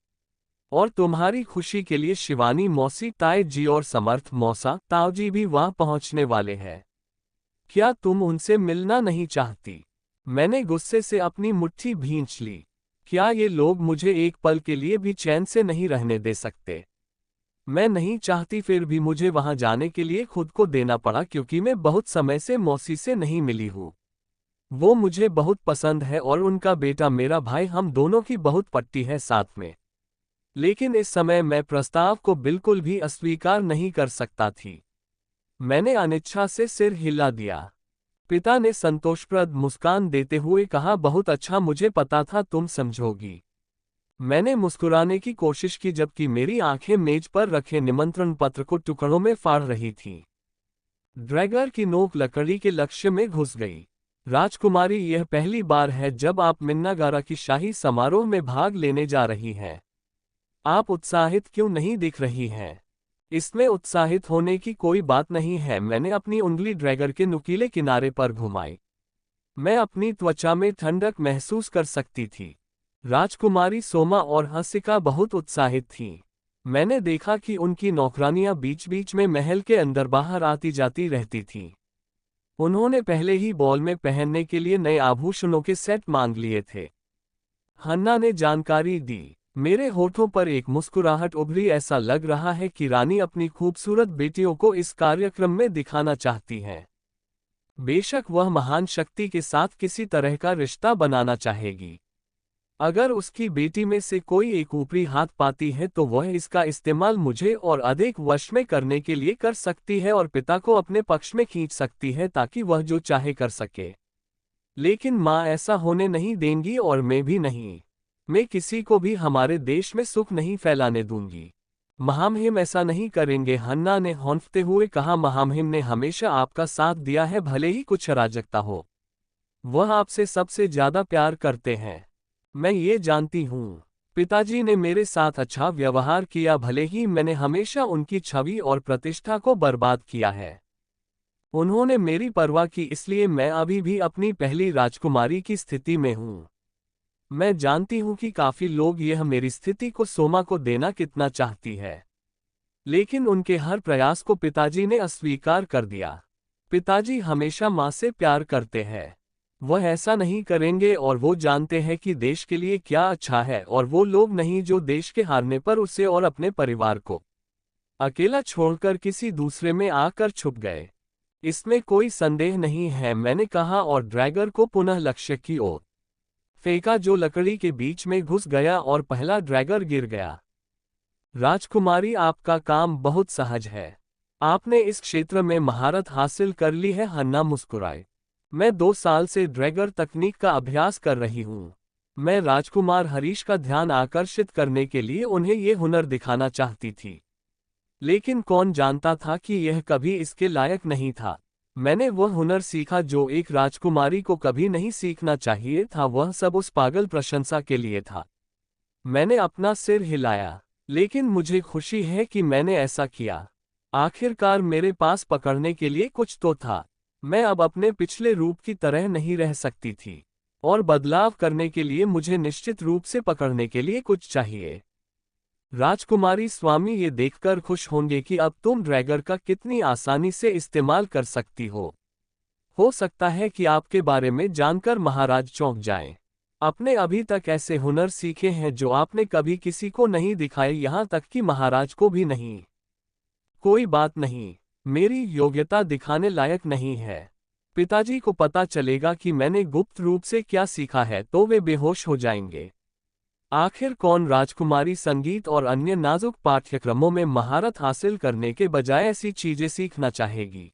[SPEAKER 1] और तुम्हारी खुशी के लिए शिवानी मौसी, ताई जी और समर्थ मौसा, ताऊजी भी वहां पहुंचने वाले हैं। क्या तुम उनसे मिलना नहीं चाहती? मैंने गुस्से से अपनी मुट्ठी भींच ली। क्या ये लोग मुझे एक पल के लिए भी चैन से नहीं रहने दे सकते? मैं नहीं चाहती, फिर भी मुझे वहां जाने के लिए खुद को देना पड़ा, क्योंकि मैं बहुत समय से मौसी से नहीं मिली हूँ। वो मुझे बहुत पसंद है और उनका बेटा मेरा भाई, हम दोनों की बहुत पट्टी है साथ में। लेकिन इस समय मैं प्रस्ताव को बिल्कुल भी अस्वीकार नहीं कर सकता थी। मैंने अनिच्छा से सिर हिला दिया। पिता ने संतोषप्रद मुस्कान देते हुए कहा, बहुत अच्छा, मुझे पता था तुम समझोगी। मैंने मुस्कुराने की कोशिश की, जबकि मेरी आंखें मेज पर रखे निमंत्रण पत्र को टुकड़ों में फाड़ रही थीं। ड्रैगर की नोक लकड़ी के लक्ष्य में घुस गई। राजकुमारी, यह पहली बार है जब आप मिन्नागारा की शाही समारोह में भाग लेने जा रही हैं। आप उत्साहित क्यों नहीं दिख रही हैं? इसमें उत्साहित होने की कोई बात नहीं है। मैंने अपनी उंगली ड्रैगर के नुकीले किनारे पर घुमाई। मैं अपनी त्वचा में ठंडक महसूस कर सकती थी। राजकुमारी सोमा और हंसिका बहुत उत्साहित थीं। मैंने देखा कि उनकी नौकरानियां बीच बीच में महल के अंदर बाहर आती जाती रहती थीं। उन्होंने पहले ही बॉल में पहनने के लिए नए आभूषणों के सेट मांग लिए थे। हन्ना ने जानकारी दी। मेरे होठों पर एक मुस्कुराहट उभरी। ऐसा लग रहा है कि रानी अपनी खूबसूरत बेटियों को इस कार्यक्रम में दिखाना चाहती हैं। बेशक वह महान शक्ति के साथ किसी तरह का रिश्ता बनाना चाहेगी। अगर उसकी बेटी में से कोई एक ऊपरी हाथ पाती है तो वह इसका इस्तेमाल मुझे और अधिक वश में करने के लिए कर सकती है और पिता को अपने पक्ष में खींच सकती है, ताकि वह जो चाहे कर सके। लेकिन माँ ऐसा होने नहीं देंगी और मैं भी नहीं। मैं किसी को भी हमारे देश में सुख नहीं फैलाने दूंगी। महामहिम ऐसा नहीं करेंगे, हन्ना ने हौंफते हुए कहा। महामहिम ने हमेशा आपका साथ दिया है, भले ही कुछ अराजकता हो। वह आपसे सबसे ज्यादा प्यार करते हैं। मैं ये जानती हूँ। पिताजी ने मेरे साथ अच्छा व्यवहार किया, भले ही मैंने हमेशा उनकी छवि और प्रतिष्ठा को बर्बाद किया है। उन्होंने मेरी परवाह की, इसलिए मैं अभी भी अपनी पहली राजकुमारी की स्थिति में हूँ। मैं जानती हूँ कि काफी लोग यह मेरी स्थिति को सोमा को देना कितना चाहती है, लेकिन उनके हर प्रयास को पिताजी ने अस्वीकार कर दिया। पिताजी हमेशा माँ से प्यार करते हैं। वह ऐसा नहीं करेंगे और वो जानते हैं कि देश के लिए क्या अच्छा है, और वो लोग नहीं जो देश के हारने पर उसे और अपने परिवार को अकेला छोड़कर किसी दूसरे में आकर छुप गए। इसमें कोई संदेह नहीं है, मैंने कहा और ड्रैगर को पुनः लक्ष्य की ओर फेंका, जो लकड़ी के बीच में घुस गया और पहला ड्रैगर गिर गया। राजकुमारी, आपका काम बहुत सहज है। आपने इस क्षेत्र में महारत हासिल कर ली है। हन्ना मुस्कुराए। मैं 2 साल से ड्रैगर तकनीक का अभ्यास कर रही हूँ। मैं राजकुमार हरीश का ध्यान आकर्षित करने के लिए उन्हें ये हुनर दिखाना चाहती थी, लेकिन कौन जानता था कि यह कभी इसके लायक नहीं था। मैंने वह हुनर सीखा जो एक राजकुमारी को कभी नहीं सीखना चाहिए था। वह सब उस पागल प्रशंसा के लिए था। मैंने अपना सिर हिलाया, लेकिन मुझे खुशी है कि मैंने ऐसा किया। आखिरकार मेरे पास पकड़ने के लिए कुछ तो था। मैं अब अपने पिछले रूप की तरह नहीं रह सकती थी। और बदलाव करने के लिए मुझे निश्चित रूप से पकड़ने के लिए कुछ चाहिए। राजकुमारी स्वामी ये देखकर खुश होंगे कि अब तुम ड्रैगर का कितनी आसानी से इस्तेमाल कर सकती हो। हो सकता है कि आपके बारे में जानकर महाराज चौंक जाएं। आपने अभी तक ऐसे हुनर सीखे हैं जो आपने कभी किसी को नहीं दिखाए, यहाँ तक कि महाराज को भी नहीं। कोई बात नहीं, मेरी योग्यता दिखाने लायक नहीं है। पिताजी को पता चलेगा कि मैंने गुप्त रूप से क्या सीखा है तो वे बेहोश हो जाएंगे। आखिर कौन राजकुमारी संगीत और अन्य नाजुक पाठ्यक्रमों में महारत हासिल करने के बजाय ऐसी चीजें सीखना चाहेगी?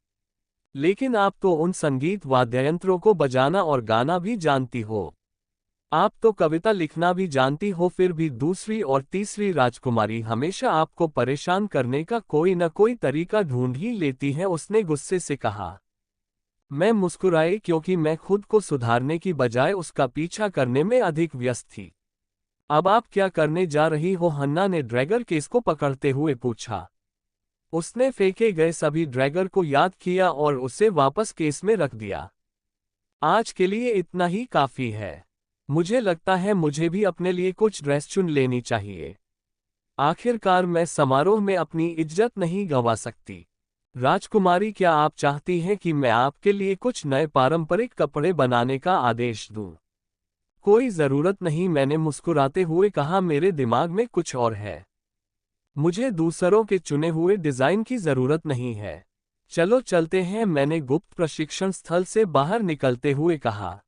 [SPEAKER 1] लेकिन आप तो उन संगीत वाद्ययंत्रों को बजाना और गाना भी जानती हो। आप तो कविता लिखना भी जानती हो, फिर भी दूसरी और तीसरी राजकुमारी हमेशा आपको परेशान करने का कोई न कोई तरीका ढूंढ ही लेती है, उसने गुस्से से कहा। मैं मुस्कुराई क्योंकि मैं खुद को सुधारने की बजाय उसका पीछा करने में अधिक व्यस्त थी। अब आप क्या करने जा रही हो? हन्ना ने ड्रैगर केस को पकड़ते हुए पूछा। उसने फेंके गए सभी ड्रैगर को याद किया और उसे वापस केस में रख दिया। आज के लिए इतना ही काफी है। मुझे लगता है मुझे भी अपने लिए कुछ ड्रेस चुन लेनी चाहिए। आखिरकार मैं समारोह में अपनी इज्जत नहीं गंवा सकती। राजकुमारी, क्या आप चाहती हैं कि मैं आपके लिए कुछ नए पारंपरिक कपड़े बनाने का आदेश दूं? कोई जरूरत नहीं, मैंने मुस्कुराते हुए कहा, मेरे दिमाग में कुछ और है। मुझे दूसरों के चुने हुए डिजाइन की जरूरत नहीं है। चलो चलते हैं, मैंने गुप्त प्रशिक्षण स्थल से बाहर निकलते हुए कहा।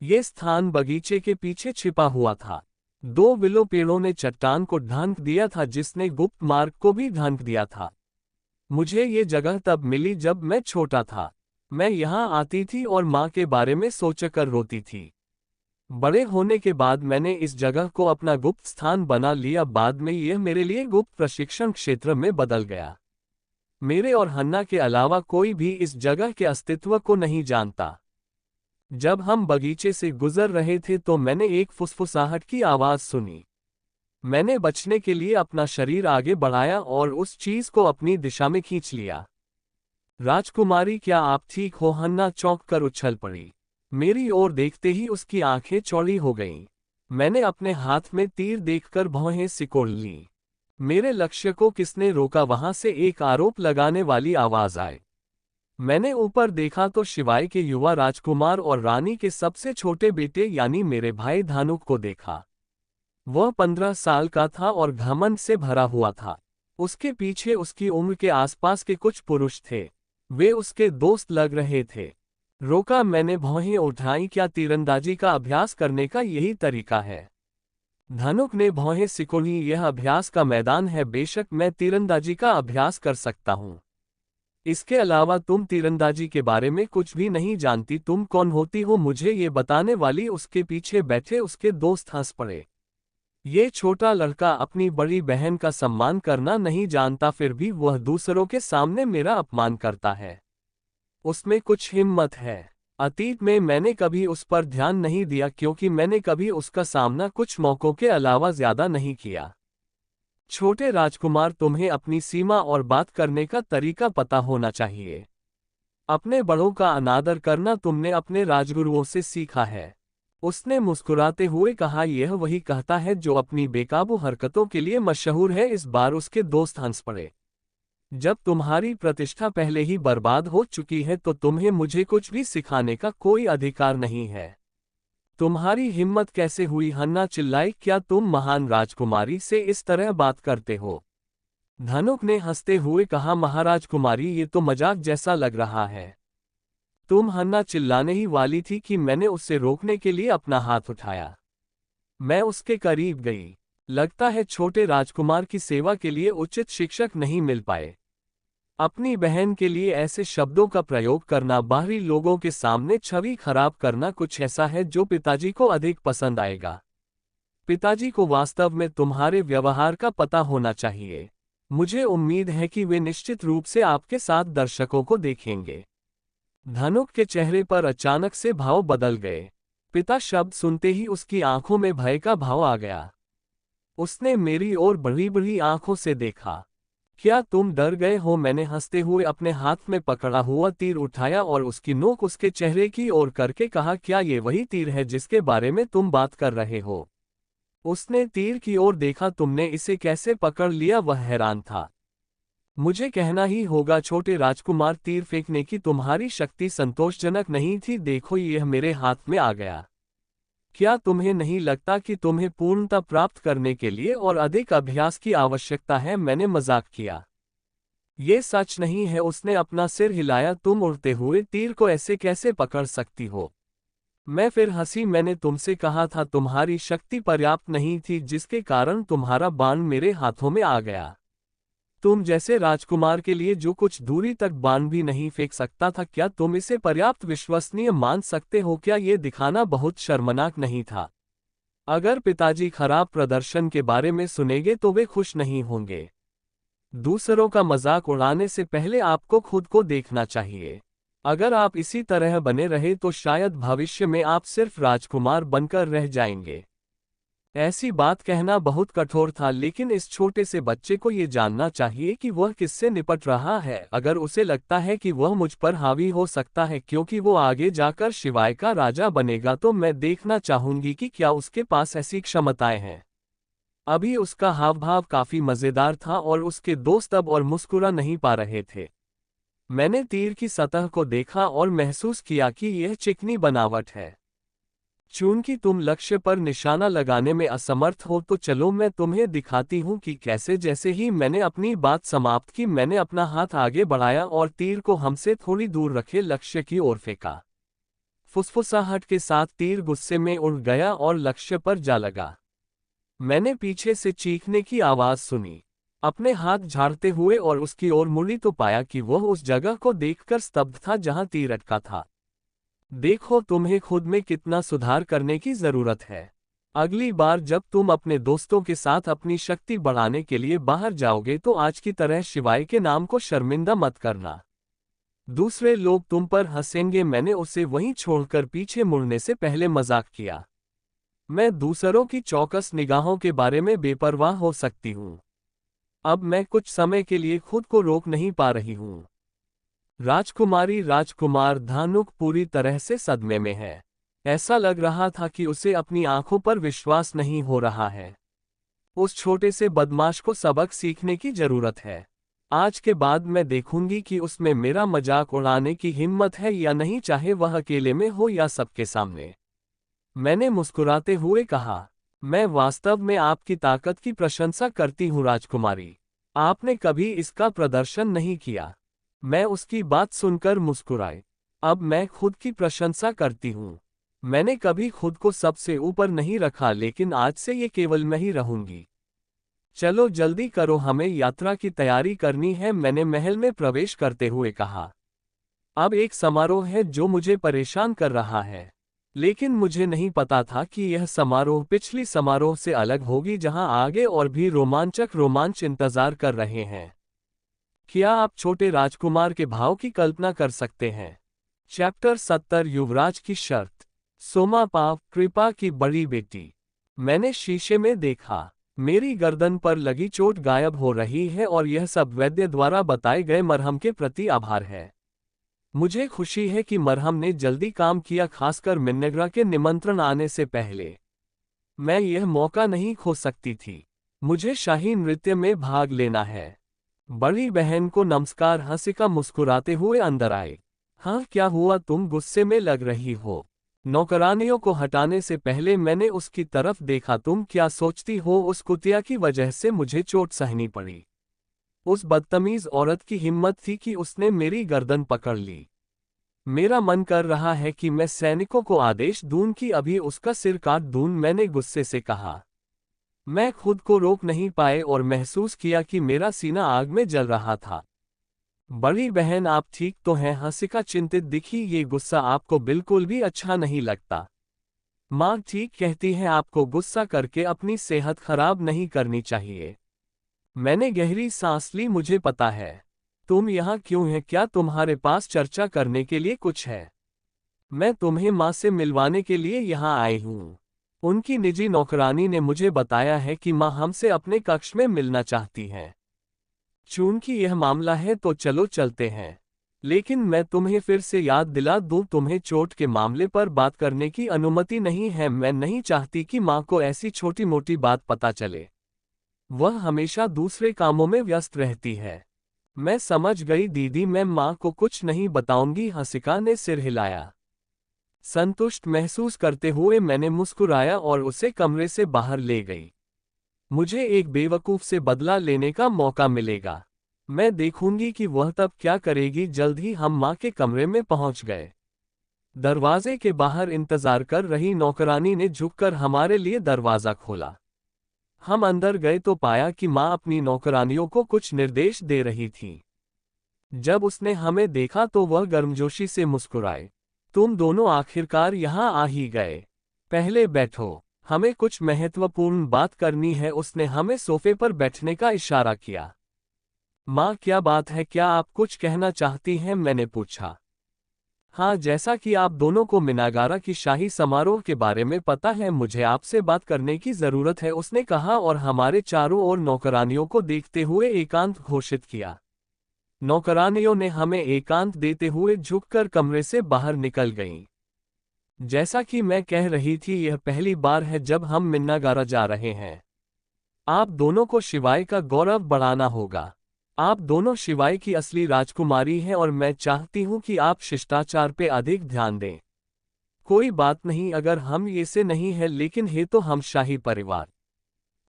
[SPEAKER 1] यह स्थान बगीचे के पीछे छिपा हुआ था। 2 विलो पेड़ों ने चट्टान को ढांक दिया था जिसने गुप्त मार्ग को भी ढांक दिया था। मुझे ये जगह तब मिली जब मैं छोटा था। मैं यहाँ आती थी और माँ के बारे में सोचकर रोती थी। बड़े होने के बाद मैंने इस जगह को अपना गुप्त स्थान बना लिया। बाद में यह मेरे लिए गुप्त प्रशिक्षण क्षेत्र में बदल गया। मेरे और हन्ना के अलावा कोई भी इस जगह के अस्तित्व को नहीं जानता। जब हम बगीचे से गुजर रहे थे तो मैंने एक फुसफुसाहट की आवाज सुनी। मैंने बचने के लिए अपना शरीर आगे बढ़ाया और उस चीज को अपनी दिशा में खींच लिया। राजकुमारी, क्या आप ठीक हो? हन्ना चौंक कर उछल पड़ी। मेरी ओर देखते ही उसकी आंखें चौड़ी हो गईं। मैंने अपने हाथ में तीर देखकर भौहें सिकोड़ लीं। मेरे लक्ष्य को किसने रोका? वहां से एक आरोप लगाने वाली आवाज आई। मैंने ऊपर देखा तो शिवाय के युवा राजकुमार और रानी के सबसे छोटे बेटे यानी मेरे भाई धानुक को देखा। वह 15 साल का था और घमंड से भरा हुआ था। उसके पीछे उसकी उम्र के आसपास के कुछ पुरुष थे। वे उसके दोस्त लग रहे थे। रोका, मैंने भौहें उठाई। क्या तीरंदाजी का अभ्यास करने का यही तरीका है? धानुक ने भौहें सिकोड़ी। यह अभ्यास का मैदान है। बेशक मैं तीरंदाजी का अभ्यास कर सकता हूं। इसके अलावा तुम तीरंदाजी के बारे में कुछ भी नहीं जानती। तुम कौन होती हो मुझे ये बताने वाली? उसके पीछे बैठे उसके दोस्त हंस पड़े। ये छोटा लड़का अपनी बड़ी बहन का सम्मान करना नहीं जानता, फिर भी वह दूसरों के सामने मेरा अपमान करता है। उसमें कुछ हिम्मत है। अतीत में मैंने कभी उस पर ध्यान नहीं दिया क्योंकि मैंने कभी उसका सामना कुछ मौकों के अलावा ज्यादा नहीं किया। छोटे राजकुमार, तुम्हें अपनी सीमा और बात करने का तरीका पता होना चाहिए। अपने बड़ों का अनादर करना तुमने अपने राजगुरुओं से सीखा है। उसने मुस्कुराते हुए कहा। यह वही कहता है जो अपनी बेकाबू हरकतों के लिए मशहूर है। इस बार उसके दोस्त हंस पड़े। जब तुम्हारी प्रतिष्ठा पहले ही बर्बाद हो चुकी है तो तुम्हें मुझे कुछ भी सिखाने का कोई अधिकार नहीं है। तुम्हारी हिम्मत कैसे हुई? हन्ना चिल्लाई। क्या तुम महान राजकुमारी से इस तरह बात करते हो? धानुक ने हंसते हुए कहा। महाराज कुमारी, ये तो मजाक जैसा लग रहा है। तुम? हन्ना चिल्लाने ही वाली थी कि मैंने उससे रोकने के लिए अपना हाथ उठाया। मैं उसके करीब गई। लगता है छोटे राजकुमार की सेवा के लिए उचित शिक्षक नहीं मिल पाए। अपनी बहन के लिए ऐसे शब्दों का प्रयोग करना, बाहरी लोगों के सामने छवि खराब करना कुछ ऐसा है जो पिताजी को अधिक पसंद आएगा। पिताजी को वास्तव में तुम्हारे व्यवहार का पता होना चाहिए। मुझे उम्मीद है कि वे निश्चित रूप से आपके साथ दर्शकों को देखेंगे। धानुक के चेहरे पर अचानक से भाव बदल गए। पिता शब्द सुनते ही उसकी आंखों में भय का भाव आ गया। उसने मेरी ओर बड़ी बड़ी आंखों से देखा। क्या तुम डर गए हो? मैंने हंसते हुए अपने हाथ में पकड़ा हुआ तीर उठाया और उसकी नोक उसके चेहरे की ओर करके कहा, क्या ये वही तीर है जिसके बारे में तुम बात कर रहे हो? उसने तीर की ओर देखा। तुमने इसे कैसे पकड़ लिया? वह हैरान था। मुझे कहना ही होगा छोटे राजकुमार, तीर फेंकने की तुम्हारी शक्ति संतोषजनक नहीं थी। देखो, यह मेरे हाथ में आ गया। क्या तुम्हें नहीं लगता कि तुम्हें पूर्णता प्राप्त करने के लिए और अधिक अभ्यास की आवश्यकता है? मैंने मजाक किया। ये सच नहीं है। उसने अपना सिर हिलाया। तुम उड़ते हुए तीर को ऐसे कैसे पकड़ सकती हो? मैं फिर हंसी। मैंने तुमसे कहा था तुम्हारी शक्ति पर्याप्त नहीं थी, जिसके कारण तुम्हारा बाण मेरे हाथों में आ गया। तुम जैसे राजकुमार के लिए जो कुछ दूरी तक बाण भी नहीं फेंक सकता था, क्या तुम इसे पर्याप्त विश्वसनीय मान सकते हो? क्या ये दिखाना बहुत शर्मनाक नहीं था? अगर पिताजी खराब प्रदर्शन के बारे में सुनेंगे तो वे खुश नहीं होंगे। दूसरों का मजाक उड़ाने से पहले आपको खुद को देखना चाहिए। अगर आप इसी तरह बने रहे तो शायद भविष्य में आप सिर्फ राजकुमार बनकर रह जाएंगे। ऐसी बात कहना बहुत कठोर था, लेकिन इस छोटे से बच्चे को ये जानना चाहिए कि वह किससे निपट रहा है। अगर उसे लगता है कि वह मुझ पर हावी हो सकता है क्योंकि वो आगे जाकर शिवाय का राजा बनेगा, तो मैं देखना चाहूंगी कि क्या उसके पास ऐसी क्षमताएं हैं। अभी उसका हाव-भाव काफी मजेदार था और उसके दोस्त अब और मुस्कुरा नहीं पा रहे थे। मैंने तीर की सतह को देखा और महसूस किया कि यह चिकनी बनावट है। चूंकि तुम लक्ष्य पर निशाना लगाने में असमर्थ हो, तो चलो मैं तुम्हें दिखाती हूं कि कैसे। जैसे ही मैंने अपनी बात समाप्त की, मैंने अपना हाथ आगे बढ़ाया और तीर को हमसे थोड़ी दूर रखे लक्ष्य की ओर फेंका। फुसफुसाहट के साथ तीर गुस्से में उड़ गया और लक्ष्य पर जा लगा। मैंने पीछे से चीखने की आवाज सुनी। अपने हाथ झाड़ते हुए और उसकी ओर मुड़ी तो पाया कि वह उस जगह को देखकर स्तब्ध था जहां तीर अटका था। देखो, तुम्हें खुद में कितना सुधार करने की जरूरत है। अगली बार जब तुम अपने दोस्तों के साथ अपनी शक्ति बढ़ाने के लिए बाहर जाओगे तो आज की तरह शिवाय के नाम को शर्मिंदा मत करना। दूसरे लोग तुम पर हंसेंगे। मैंने उसे वहीं छोड़कर पीछे मुड़ने से पहले मजाक किया। मैं दूसरों की चौकस निगाहों के बारे में बेपरवाह हो सकती हूँ। अब मैं कुछ समय के लिए खुद को रोक नहीं पा रही हूँ। राजकुमारी राजकुमार धानुक पूरी तरह से सदमे में है। ऐसा लग रहा था कि उसे अपनी आंखों पर विश्वास नहीं हो रहा है। उस छोटे से बदमाश को सबक सीखने की जरूरत है। आज के बाद मैं देखूंगी कि उसमें मेरा मजाक उड़ाने की हिम्मत है या नहीं, चाहे वह अकेले में हो या सबके सामने। मैंने मुस्कुराते हुए कहा, मैं वास्तव में आपकी ताकत की प्रशंसा करती हूँ राजकुमारी। आपने कभी इसका प्रदर्शन नहीं किया। मैं उसकी बात सुनकर मुस्कुराई। अब मैं खुद की प्रशंसा करती हूँ। मैंने कभी खुद को सबसे ऊपर नहीं रखा, लेकिन आज से ये केवल मैं ही रहूंगी। चलो जल्दी करो, हमें यात्रा की तैयारी करनी है, मैंने महल में प्रवेश करते हुए कहा। अब एक समारोह है जो मुझे परेशान कर रहा है, लेकिन मुझे नहीं पता था कि यह समारोह पिछली समारोह से अलग होगी जहां आगे और भी रोमांचक रोमांच इंतजार कर रहे हैं। क्या आप छोटे राजकुमार के भाव की कल्पना कर सकते हैं? चैप्टर 70 युवराज की शर्त। सोमापाव, कृपा की बड़ी बेटी। मैंने शीशे में देखा। मेरी गर्दन पर लगी चोट गायब हो रही है और यह सब वैद्य द्वारा बताए गए मरहम के प्रति आभार है। मुझे खुशी है कि मरहम ने जल्दी काम किया, खासकर मिन्नेग्रा के निमंत्रण आने से पहले। मैं यह मौका नहीं खो सकती थी। मुझे शाही नृत्य में भाग लेना है। बड़ी बहन को नमस्कार। हंसिका मुस्कुराते हुए अंदर आए। हाँ, क्या हुआ? तुम गुस्से में लग रही हो। नौकरानियों को हटाने से पहले मैंने उसकी तरफ देखा। तुम क्या सोचती हो, उस कुतिया की वजह से मुझे चोट सहनी पड़ी? उस बदतमीज औरत की हिम्मत थी कि उसने मेरी गर्दन पकड़ ली। मेरा मन कर रहा है कि मैं सैनिकों को आदेश दूं कि अभी उसका सिर काट दूं, मैंने गुस्से से कहा। मैं खुद को रोक नहीं पाए और महसूस किया कि मेरा सीना आग में जल रहा था। बड़ी बहन, आप ठीक तो हैं? हंसिका चिंतित दिखी। ये गुस्सा आपको बिल्कुल भी अच्छा नहीं लगता। माँ ठीक कहती है, आपको गुस्सा करके अपनी सेहत खराब नहीं करनी चाहिए। मैंने गहरी सांस ली। मुझे पता है। तुम यहाँ क्यों हैं? क्या तुम्हारे पास चर्चा करने के लिए कुछ है? मैं तुम्हें माँ से मिलवाने के लिए यहाँ आई हूँ। उनकी निजी नौकरानी ने मुझे बताया है कि माँ हमसे अपने कक्ष में मिलना चाहती हैं। चूंकि यह मामला है तो चलो चलते हैं। लेकिन मैं तुम्हें फिर से याद दिला दूं, तुम्हें चोट के मामले पर बात करने की अनुमति नहीं है। मैं नहीं चाहती कि माँ को ऐसी छोटी मोटी बात पता चले। वह हमेशा दूसरे कामों में व्यस्त रहती है। मैं समझ गई दीदी, मैं माँ को कुछ नहीं बताऊंगी। हंसिका ने सिर हिलाया। संतुष्ट महसूस करते हुए मैंने मुस्कुराया और उसे कमरे से बाहर ले गई। मुझे एक बेवकूफ से बदला लेने का मौका मिलेगा। मैं देखूंगी कि वह तब क्या करेगी। जल्द ही हम माँ के कमरे में पहुंच गए। दरवाजे के बाहर इंतजार कर रही नौकरानी ने झुककर हमारे लिए दरवाजा खोला। हम अंदर गए तो पाया कि माँ अपनी नौकरानियों को कुछ निर्देश दे रही थी। जब उसने हमें देखा तो वह गर्मजोशी से मुस्कुराए। तुम दोनों आखिरकार यहाँ आ ही गए। पहले बैठो, हमें कुछ महत्वपूर्ण बात करनी है। उसने हमें सोफे पर बैठने का इशारा किया। माँ, क्या बात है? क्या आप कुछ कहना चाहती हैं? मैंने पूछा। हाँ, जैसा कि आप दोनों को मिनागारा की शाही समारोह के बारे में पता है, मुझे आपसे बात करने की जरूरत है, उसने कहा और हमारे चारों ओर नौकरानियों को देखते हुए एकांत घोषित किया। नौकरानियों ने हमें एकांत देते हुए झुककर कमरे से बाहर निकल गईं। जैसा कि मैं कह रही थी, यह पहली बार है जब हम मिन्नागारा जा रहे हैं। आप दोनों को शिवाय का गौरव बढ़ाना होगा। आप दोनों शिवाय की असली राजकुमारी हैं और मैं चाहती हूं कि आप शिष्टाचार पे अधिक ध्यान दें। कोई बात नहीं अगर हम ये से नहीं है, लेकिन है तो हम शाही परिवार।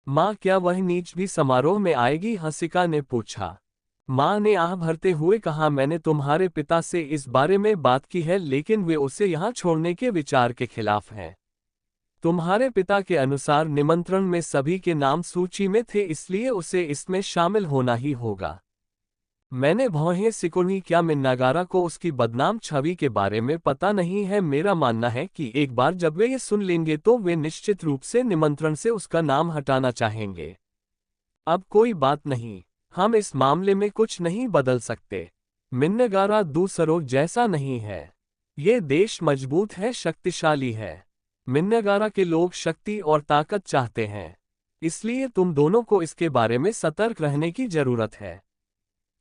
[SPEAKER 1] माँ, क्या वह नीच भी समारोह में आएगी? हंसिका ने पूछा। माँ ने आह भरते हुए कहा, मैंने तुम्हारे पिता से इस बारे में बात की है, लेकिन वे उसे यहाँ छोड़ने के विचार के खिलाफ हैं। तुम्हारे पिता के अनुसार निमंत्रण में सभी के नाम सूची में थे, इसलिए उसे इसमें शामिल होना ही होगा। मैंने भौहें सिकुड़ी। क्या मिन्नागारा को उसकी बदनाम छवि के बारे में पता नहीं है? मेरा मानना है कि एक बार जब वे ये सुन लेंगे तो वे निश्चित रूप से निमंत्रण से उसका नाम हटाना चाहेंगे। अब कोई बात नहीं, हम इस मामले में कुछ नहीं बदल सकते। मिन्नागारा दूसरों जैसा नहीं है। ये देश मजबूत है, शक्तिशाली है। मिन्नागारा के लोग शक्ति और ताकत चाहते हैं, इसलिए तुम दोनों को इसके बारे में सतर्क रहने की जरूरत है।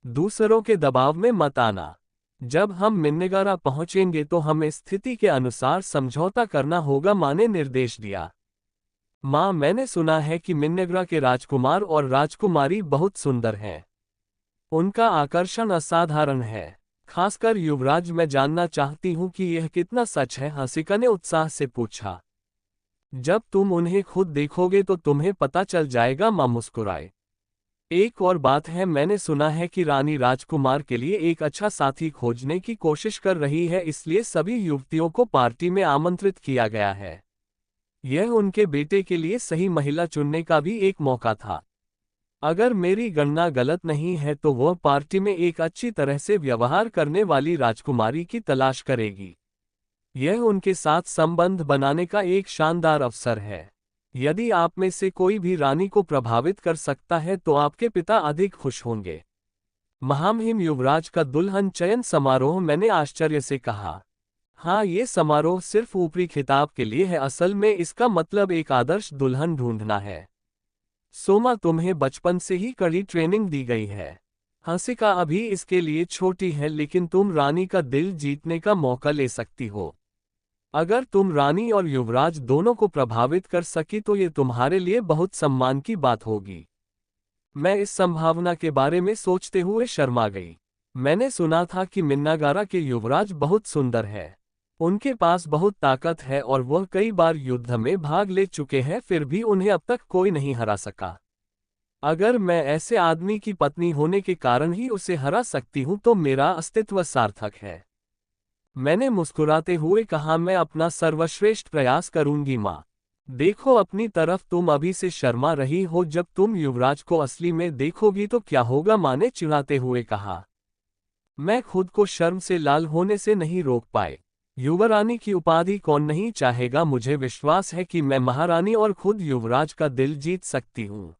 [SPEAKER 1] दूसरों के दबाव में मत आना। जब हम मिन्नागारा पहुंचेंगे तो हमें स्थिति के अनुसार समझौता करना होगा, माँ ने निर्देश दिया। माँ, मैंने सुना है कि मिन्नागारा के राजकुमार और राजकुमारी बहुत सुंदर हैं। उनका आकर्षण असाधारण है, खासकर युवराज। मैं जानना चाहती हूँ कि यह कितना सच है? हंसिका ने उत्साह से पूछा। जब तुम उन्हें खुद देखोगे तो तुम्हें पता चल जाएगा, माँ मुस्कुराए। एक और बात है, मैंने सुना है कि रानी राजकुमार के लिए एक अच्छा साथी खोजने की कोशिश कर रही है, इसलिए सभी युवतियों को पार्टी में आमंत्रित किया गया है। यह उनके बेटे के लिए सही महिला चुनने का भी एक मौका था। अगर मेरी गणना गलत नहीं है तो वह पार्टी में एक अच्छी तरह से व्यवहार करने वाली राजकुमारी की तलाश करेगी। यह उनके साथ संबंध बनाने का एक शानदार अवसर है। यदि आप में से कोई भी रानी को प्रभावित कर सकता है तो आपके पिता अधिक खुश होंगे। महामहिम युवराज का दुल्हन चयन समारोह, मैंने आश्चर्य से कहा। हाँ, ये समारोह सिर्फ ऊपरी खिताब के लिए है, असल में इसका मतलब एक आदर्श दुल्हन ढूंढना है। सोमा, तुम्हें बचपन से ही कड़ी ट्रेनिंग दी गई है। हंसिका अभी इसके लिए छोटी है, लेकिन तुम रानी का दिल जीतने का मौका ले सकती हो। अगर तुम रानी और युवराज दोनों को प्रभावित कर सकी तो ये तुम्हारे लिए बहुत सम्मान की बात होगी। मैं इस संभावना के बारे में सोचते हुए शर्मा गई। मैंने सुना था कि मिन्नागारा के युवराज बहुत सुंदर है। उनके पास बहुत ताकत है और वह कई बार युद्ध में भाग ले चुके हैं, फिर भी उन्हें अब तक कोई नहीं हरा सका। अगर मैं ऐसे आदमी की पत्नी होने के कारण ही उसे हरा सकती हूं तो मेरा अस्तित्व सार्थक है। मैंने मुस्कुराते हुए कहा, मैं अपना सर्वश्रेष्ठ प्रयास करूंगी माँ। देखो अपनी तरफ, तुम अभी से शर्मा रही हो, जब तुम युवराज को असली में देखोगी तो क्या होगा? माँ ने चिढ़ाते हुए कहा। मैं खुद को शर्म से लाल होने से नहीं रोक पाए। युवरानी की उपाधि कौन नहीं चाहेगा? मुझे विश्वास है कि मैं महारानी और खुद युवराज का दिल जीत सकती हूँ।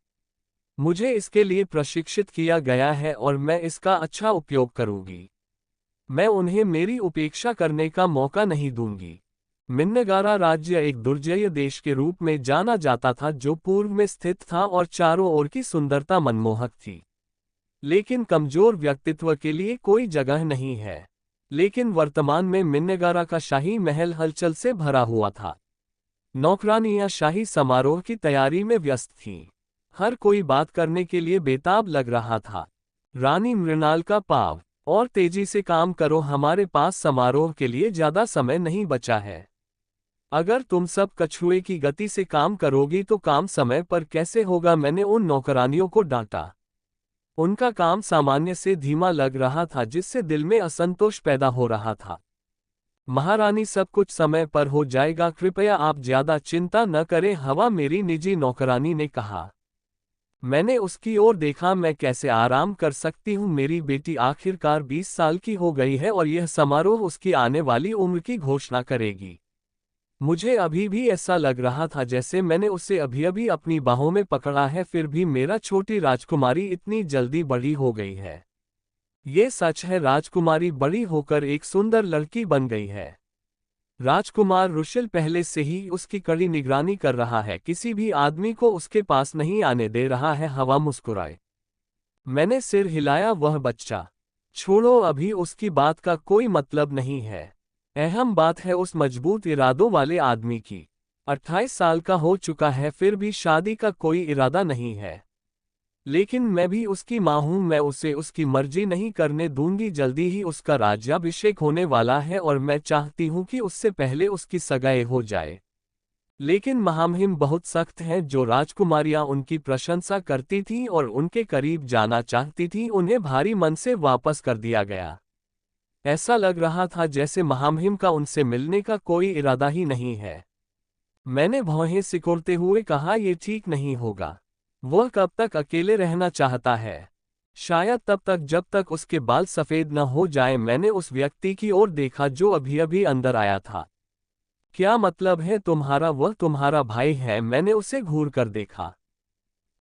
[SPEAKER 1] मुझे इसके लिए प्रशिक्षित किया गया है और मैं इसका अच्छा उपयोग करूंगी। मैं उन्हें मेरी उपेक्षा करने का मौका नहीं दूंगी। मिन्नागारा राज्य एक दुर्जय देश के रूप में जाना जाता था, जो पूर्व में स्थित था और चारों ओर की सुंदरता मनमोहक थी। लेकिन कमजोर व्यक्तित्व के लिए कोई जगह नहीं है। लेकिन वर्तमान में मिन्नेगारा का शाही महल हलचल से भरा हुआ था। नौकरानियां शाही समारोह की तैयारी में व्यस्त थीं। हर कोई बात करने के लिए बेताब लग रहा था। रानी मृणाल का पाव, और तेजी से काम करो, हमारे पास समारोह के लिए ज्यादा समय नहीं बचा है। अगर तुम सब कछुए की गति से काम करोगी तो काम समय पर कैसे होगा? मैंने उन नौकरानियों को डांटा। उनका काम सामान्य से धीमा लग रहा था, जिससे दिल में असंतोष पैदा हो रहा था। महारानी, सब कुछ समय पर हो जाएगा, कृपया आप ज्यादा चिंता न करें। हवा मेरी निजी नौकरानी ने कहा। मैंने उसकी ओर देखा। मैं कैसे आराम कर सकती हूँ? मेरी बेटी आखिरकार 20 साल की हो गई है और यह समारोह उसकी आने वाली उम्र की घोषणा करेगी। मुझे अभी भी ऐसा लग रहा था जैसे मैंने उसे अभी अभी अपनी बाहों में पकड़ा है, फिर भी मेरा छोटी राजकुमारी इतनी जल्दी बड़ी हो गई है। ये सच है, राजकुमारी बड़ी होकर एक सुंदर लड़की बन गई है। राजकुमार रुशिल पहले से ही उसकी कड़ी निगरानी कर रहा है, किसी भी आदमी को उसके पास नहीं आने दे रहा है। हवा मुस्कुराए। मैंने सिर हिलाया। वह बच्चा छोड़ो, अभी उसकी बात का कोई मतलब नहीं है। अहम बात है उस मजबूत इरादों वाले आदमी की। 28 साल का हो चुका है, फिर भी शादी का कोई इरादा नहीं है। लेकिन मैं भी उसकी माँ हूं, मैं उसे उसकी मर्जी नहीं करने दूंगी। जल्दी ही उसका राज्याभिषेक होने वाला है और मैं चाहती हूं कि उससे पहले उसकी सगाई हो जाए। लेकिन महामहिम बहुत सख्त हैं। जो राजकुमारियां उनकी प्रशंसा करती थीं और उनके करीब जाना चाहती थीं, उन्हें भारी मन से वापस कर दिया गया। ऐसा लग रहा था जैसे महामहिम का उनसे मिलने का कोई इरादा ही नहीं है। मैंने भौहें सिकोड़ते हुए कहा, यह ठीक नहीं होगा। वह कब तक अकेले रहना चाहता है? शायद तब तक जब तक उसके बाल सफेद न हो जाए। मैंने उस व्यक्ति की ओर देखा जो अभी अभी अंदर आया था। क्या मतलब है तुम्हारा? वह तुम्हारा भाई है। मैंने उसे घूर कर देखा।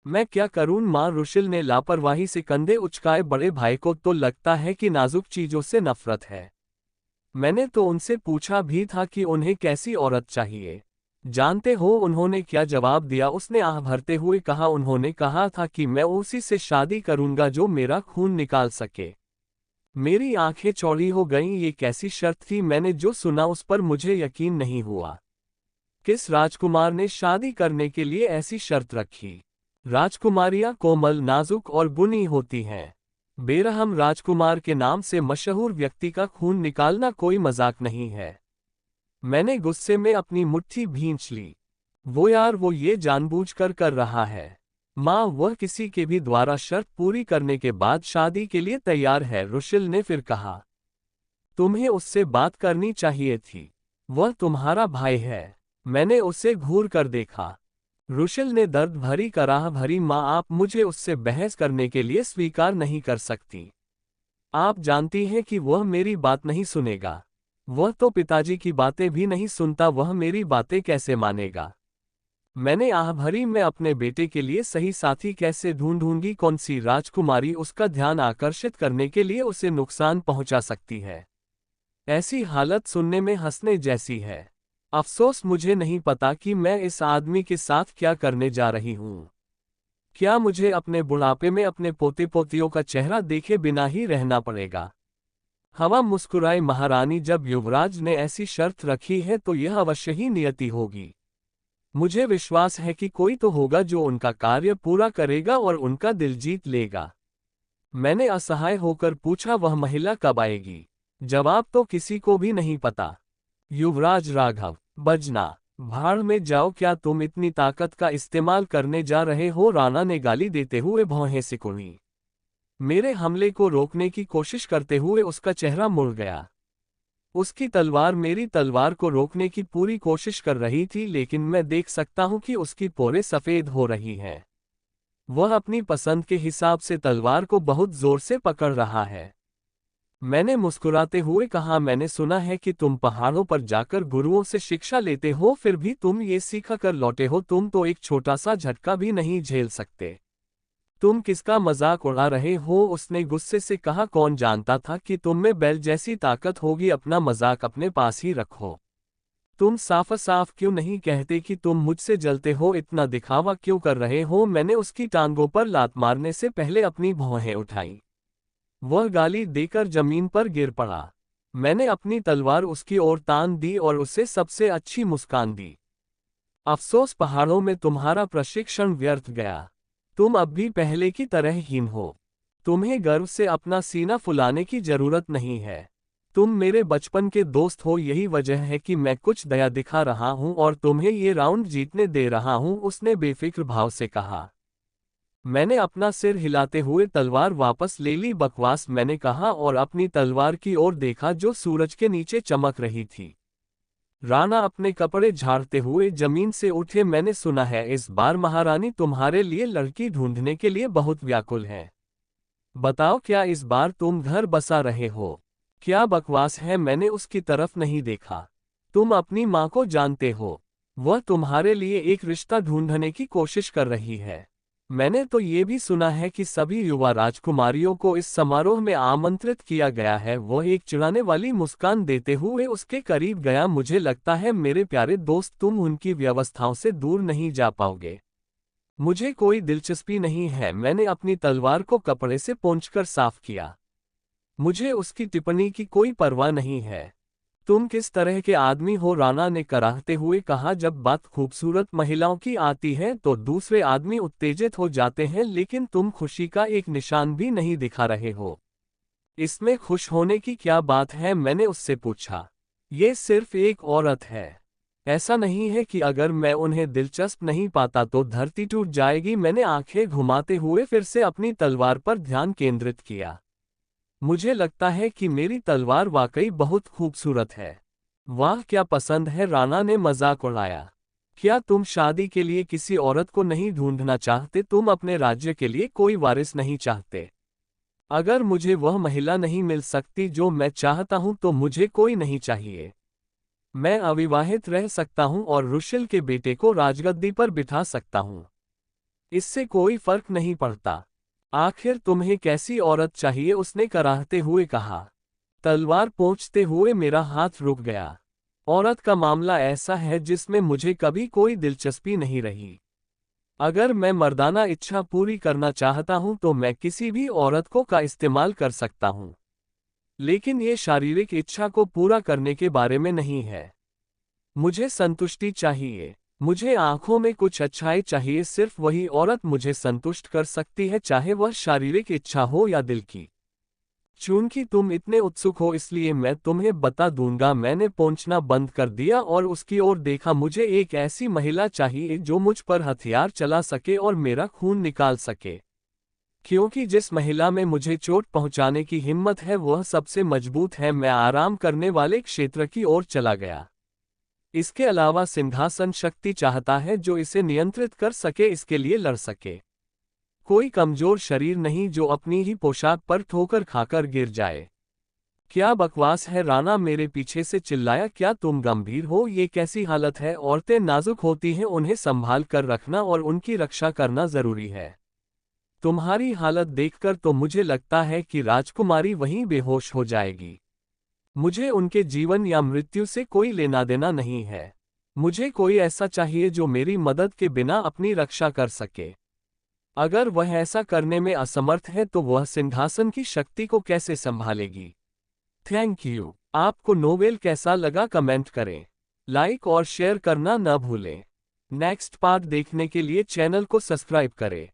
[SPEAKER 1] मैं क्या करूं? मां रुशिल ने लापरवाही से कंधे उचकाए। बड़े भाई को तो लगता है कि नाजुक चीजों से नफरत है। मैंने तो उनसे पूछा भी था कि उन्हें कैसी औरत चाहिए। जानते हो उन्होंने क्या जवाब दिया? उसने आह भरते हुए कहा, उन्होंने कहा था कि मैं उसी से शादी करूंगा जो मेरा खून निकाल सके। मेरी आंखें चौड़ी हो गईं। ये कैसी शर्त थी? मैंने जो सुना उस पर मुझे यकीन नहीं हुआ। किस राजकुमार ने शादी करने के लिए ऐसी शर्त रखी? राजकुमारियां कोमल, नाजुक और गुणी होती हैं। बेरहम राजकुमार के नाम से मशहूर व्यक्ति का खून निकालना कोई मजाक नहीं है। मैंने गुस्से में अपनी मुट्ठी भींच ली। वो ये जानबूझकर कर रहा है। माँ, वह किसी के भी द्वारा शर्त पूरी करने के बाद शादी के लिए तैयार है, रुशिल ने फिर कहा। तुम्हें उससे बात करनी चाहिए थी। वह तुम्हारा भाई है। मैंने उसे घूर कर देखा। रुशिल ने दर्द भरी कराह भरी, माँ, आप मुझे उससे बहस करने के लिए स्वीकार नहीं कर सकती। आप जानती हैं कि वह मेरी बात नहीं सुनेगा। वह तो पिताजी की बातें भी नहीं सुनता, वह मेरी बातें कैसे मानेगा? मैंने आह भरी, मैं अपने बेटे के लिए सही साथी कैसे ढूंढूंगी? कौन सी राजकुमारी उसका ध्यान आकर्षित करने के लिए उसे नुकसान पहुंचा सकती है? ऐसी हालत सुनने में हंसने जैसी है। अफसोस, मुझे नहीं पता कि मैं इस आदमी के साथ क्या करने जा रही हूं। क्या मुझे अपने बुढ़ापे में अपने पोते पोतियों का चेहरा देखे बिना ही रहना पड़ेगा? हवा मुस्कुराई। महारानी, जब युवराज ने ऐसी शर्त रखी है तो यह अवश्य ही नियति होगी। मुझे विश्वास है कि कोई तो होगा जो उनका कार्य पूरा करेगा और उनका दिल जीत लेगा। मैंने असहाय होकर पूछा, वह महिला कब आएगी? जवाब तो किसी को भी नहीं पता। युवराज राघव, बजना, भाड़ में जाओ। क्या तुम इतनी ताकत का इस्तेमाल करने जा रहे हो? राणा ने गाली देते हुए भौहें सिकुड़ी। मेरे हमले को रोकने की कोशिश करते हुए उसका चेहरा मुड़ गया। उसकी तलवार मेरी तलवार को रोकने की पूरी कोशिश कर रही थी, लेकिन मैं देख सकता हूं कि उसकी पोरें सफेद हो रही हैं। वह अपनी पसंद के हिसाब से तलवार को बहुत जोर से पकड़ रहा है। मैंने मुस्कुराते हुए कहा, मैंने सुना है कि तुम पहाड़ों पर जाकर गुरुओं से शिक्षा लेते हो, फिर भी तुम ये सीखा कर लौटे हो। तुम तो एक छोटा सा झटका भी नहीं झेल सकते। तुम किसका मजाक उड़ा रहे हो? उसने गुस्से से कहा, कौन जानता था कि तुम में बैल जैसी ताकत होगी। अपना मजाक अपने पास ही रखो। तुम साफ साफ क्यों नहीं कहते कि तुम मुझसे जलते हो, इतना दिखावा क्यों कर रहे हो? मैंने उसकी टांगों पर लात मारने से पहले अपनी भौहें उठाई। वह गाली देकर जमीन पर गिर पड़ा। मैंने अपनी तलवार उसकी ओर तान दी और उसे सबसे अच्छी मुस्कान दी। अफसोस, पहाड़ों में तुम्हारा प्रशिक्षण व्यर्थ गया। तुम अब भी पहले की तरह हीन हो। तुम्हें गर्व से अपना सीना फुलाने की जरूरत नहीं है। तुम मेरे बचपन के दोस्त हो, यही वजह है कि मैं कुछ दया दिखा रहा हूं और तुम्हें ये राउंड जीतने दे रहा हूं, उसने बेफिक्र भाव से कहा। मैंने अपना सिर हिलाते हुए तलवार वापस ले ली। बकवास, मैंने कहा और अपनी तलवार की ओर देखा जो सूरज के नीचे चमक रही थी। राणा अपने कपड़े झाड़ते हुए जमीन से उठे। मैंने सुना है इस बार महारानी तुम्हारे लिए लड़की ढूंढने के लिए बहुत व्याकुल है। बताओ, क्या इस बार तुम घर बसा रहे हो? क्या बकवास है? मैंने उसकी तरफ नहीं देखा। तुम अपनी माँ को जानते हो, वह तुम्हारे लिए एक रिश्ता ढूंढने की कोशिश कर रही है। मैंने तो ये भी सुना है कि सभी युवा राजकुमारियों को इस समारोह में आमंत्रित किया गया है। वह एक चिढ़ाने वाली मुस्कान देते हुए उसके करीब गया। मुझे लगता है मेरे प्यारे दोस्त, तुम उनकी व्यवस्थाओं से दूर नहीं जा पाओगे। मुझे कोई दिलचस्पी नहीं है। मैंने अपनी तलवार को कपड़े से पोंछकर साफ किया। मुझे उसकी टिप्पणी की कोई परवाह नहीं है। तुम किस तरह के आदमी हो? राणा ने कराहते हुए कहा। जब बात खूबसूरत महिलाओं की आती है तो दूसरे आदमी उत्तेजित हो जाते हैं, लेकिन तुम खुशी का एक निशान भी नहीं दिखा रहे हो। इसमें खुश होने की क्या बात है? मैंने उससे पूछा। ये सिर्फ एक औरत है। ऐसा नहीं है कि अगर मैं उन्हें दिलचस्प नहीं पाता तो धरती टूट जाएगी। मैंने आंखें घुमाते हुए फिर से अपनी तलवार पर ध्यान केंद्रित किया। मुझे लगता है कि मेरी तलवार वाकई बहुत खूबसूरत है। वाह, क्या पसंद है? राणा ने मजाक उड़ाया। क्या तुम शादी के लिए किसी औरत को नहीं ढूंढना चाहते? तुम अपने राज्य के लिए कोई वारिस नहीं चाहते? अगर मुझे वह महिला नहीं मिल सकती जो मैं चाहता हूं तो मुझे कोई नहीं चाहिए। मैं अविवाहित रह सकता हूं और रुशिल के बेटे को राजगद्दी पर बिठा सकता हूं। इससे कोई फर्क नहीं पड़ता। आखिर तुम्हें कैसी औरत चाहिए? उसने कराहते हुए कहा। तलवार पोंछते हुए मेरा हाथ रुक गया। औरत का मामला ऐसा है जिसमें मुझे कभी कोई दिलचस्पी नहीं रही। अगर मैं मर्दाना इच्छा पूरी करना चाहता हूं तो मैं किसी भी औरत का इस्तेमाल कर सकता हूं। लेकिन ये शारीरिक इच्छा को पूरा करने के बारे में नहीं है। मुझे संतुष्टि चाहिए। मुझे आंखों में कुछ अच्छाई चाहिए। सिर्फ वही औरत मुझे संतुष्ट कर सकती है, चाहे वह शारीरिक इच्छा हो या दिल की। चूंकि तुम इतने उत्सुक हो इसलिए मैं तुम्हें बता दूंगा। मैंने पोंछना बंद कर दिया और उसकी ओर देखा। मुझे एक ऐसी महिला चाहिए जो मुझ पर हथियार चला सके और मेरा खून निकाल सके। क्योंकि जिस महिला में मुझे चोट पहुंचाने की हिम्मत है वह सबसे मजबूत है। मैं आराम करने वाले क्षेत्र की ओर चला गया। इसके अलावा सिंहासन शक्ति चाहता है जो इसे नियंत्रित कर सके, इसके लिए लड़ सके। कोई कमजोर शरीर नहीं जो अपनी ही पोशाक पर ठोकर खाकर गिर जाए। क्या बकवास है? राणा मेरे पीछे से चिल्लाया। क्या तुम गंभीर हो? ये कैसी हालत है? औरतें नाजुक होती हैं, उन्हें संभाल कर रखना और उनकी रक्षा करना जरूरी है। तुम्हारी हालत देखकर तो मुझे लगता है कि राजकुमारी वहीं बेहोश हो जाएगी। मुझे उनके जीवन या मृत्यु से कोई लेना देना नहीं है। मुझे कोई ऐसा चाहिए जो मेरी मदद के बिना अपनी रक्षा कर सके। अगर वह ऐसा करने में असमर्थ है तो वह सिंहासन की शक्ति को कैसे संभालेगी? Thank you. आपको नोवेल कैसा लगा कमेंट करें। लाइक और शेयर करना न भूलें। नेक्स्ट पार्ट देखने के लिए चैनल को सब्सक्राइब करें।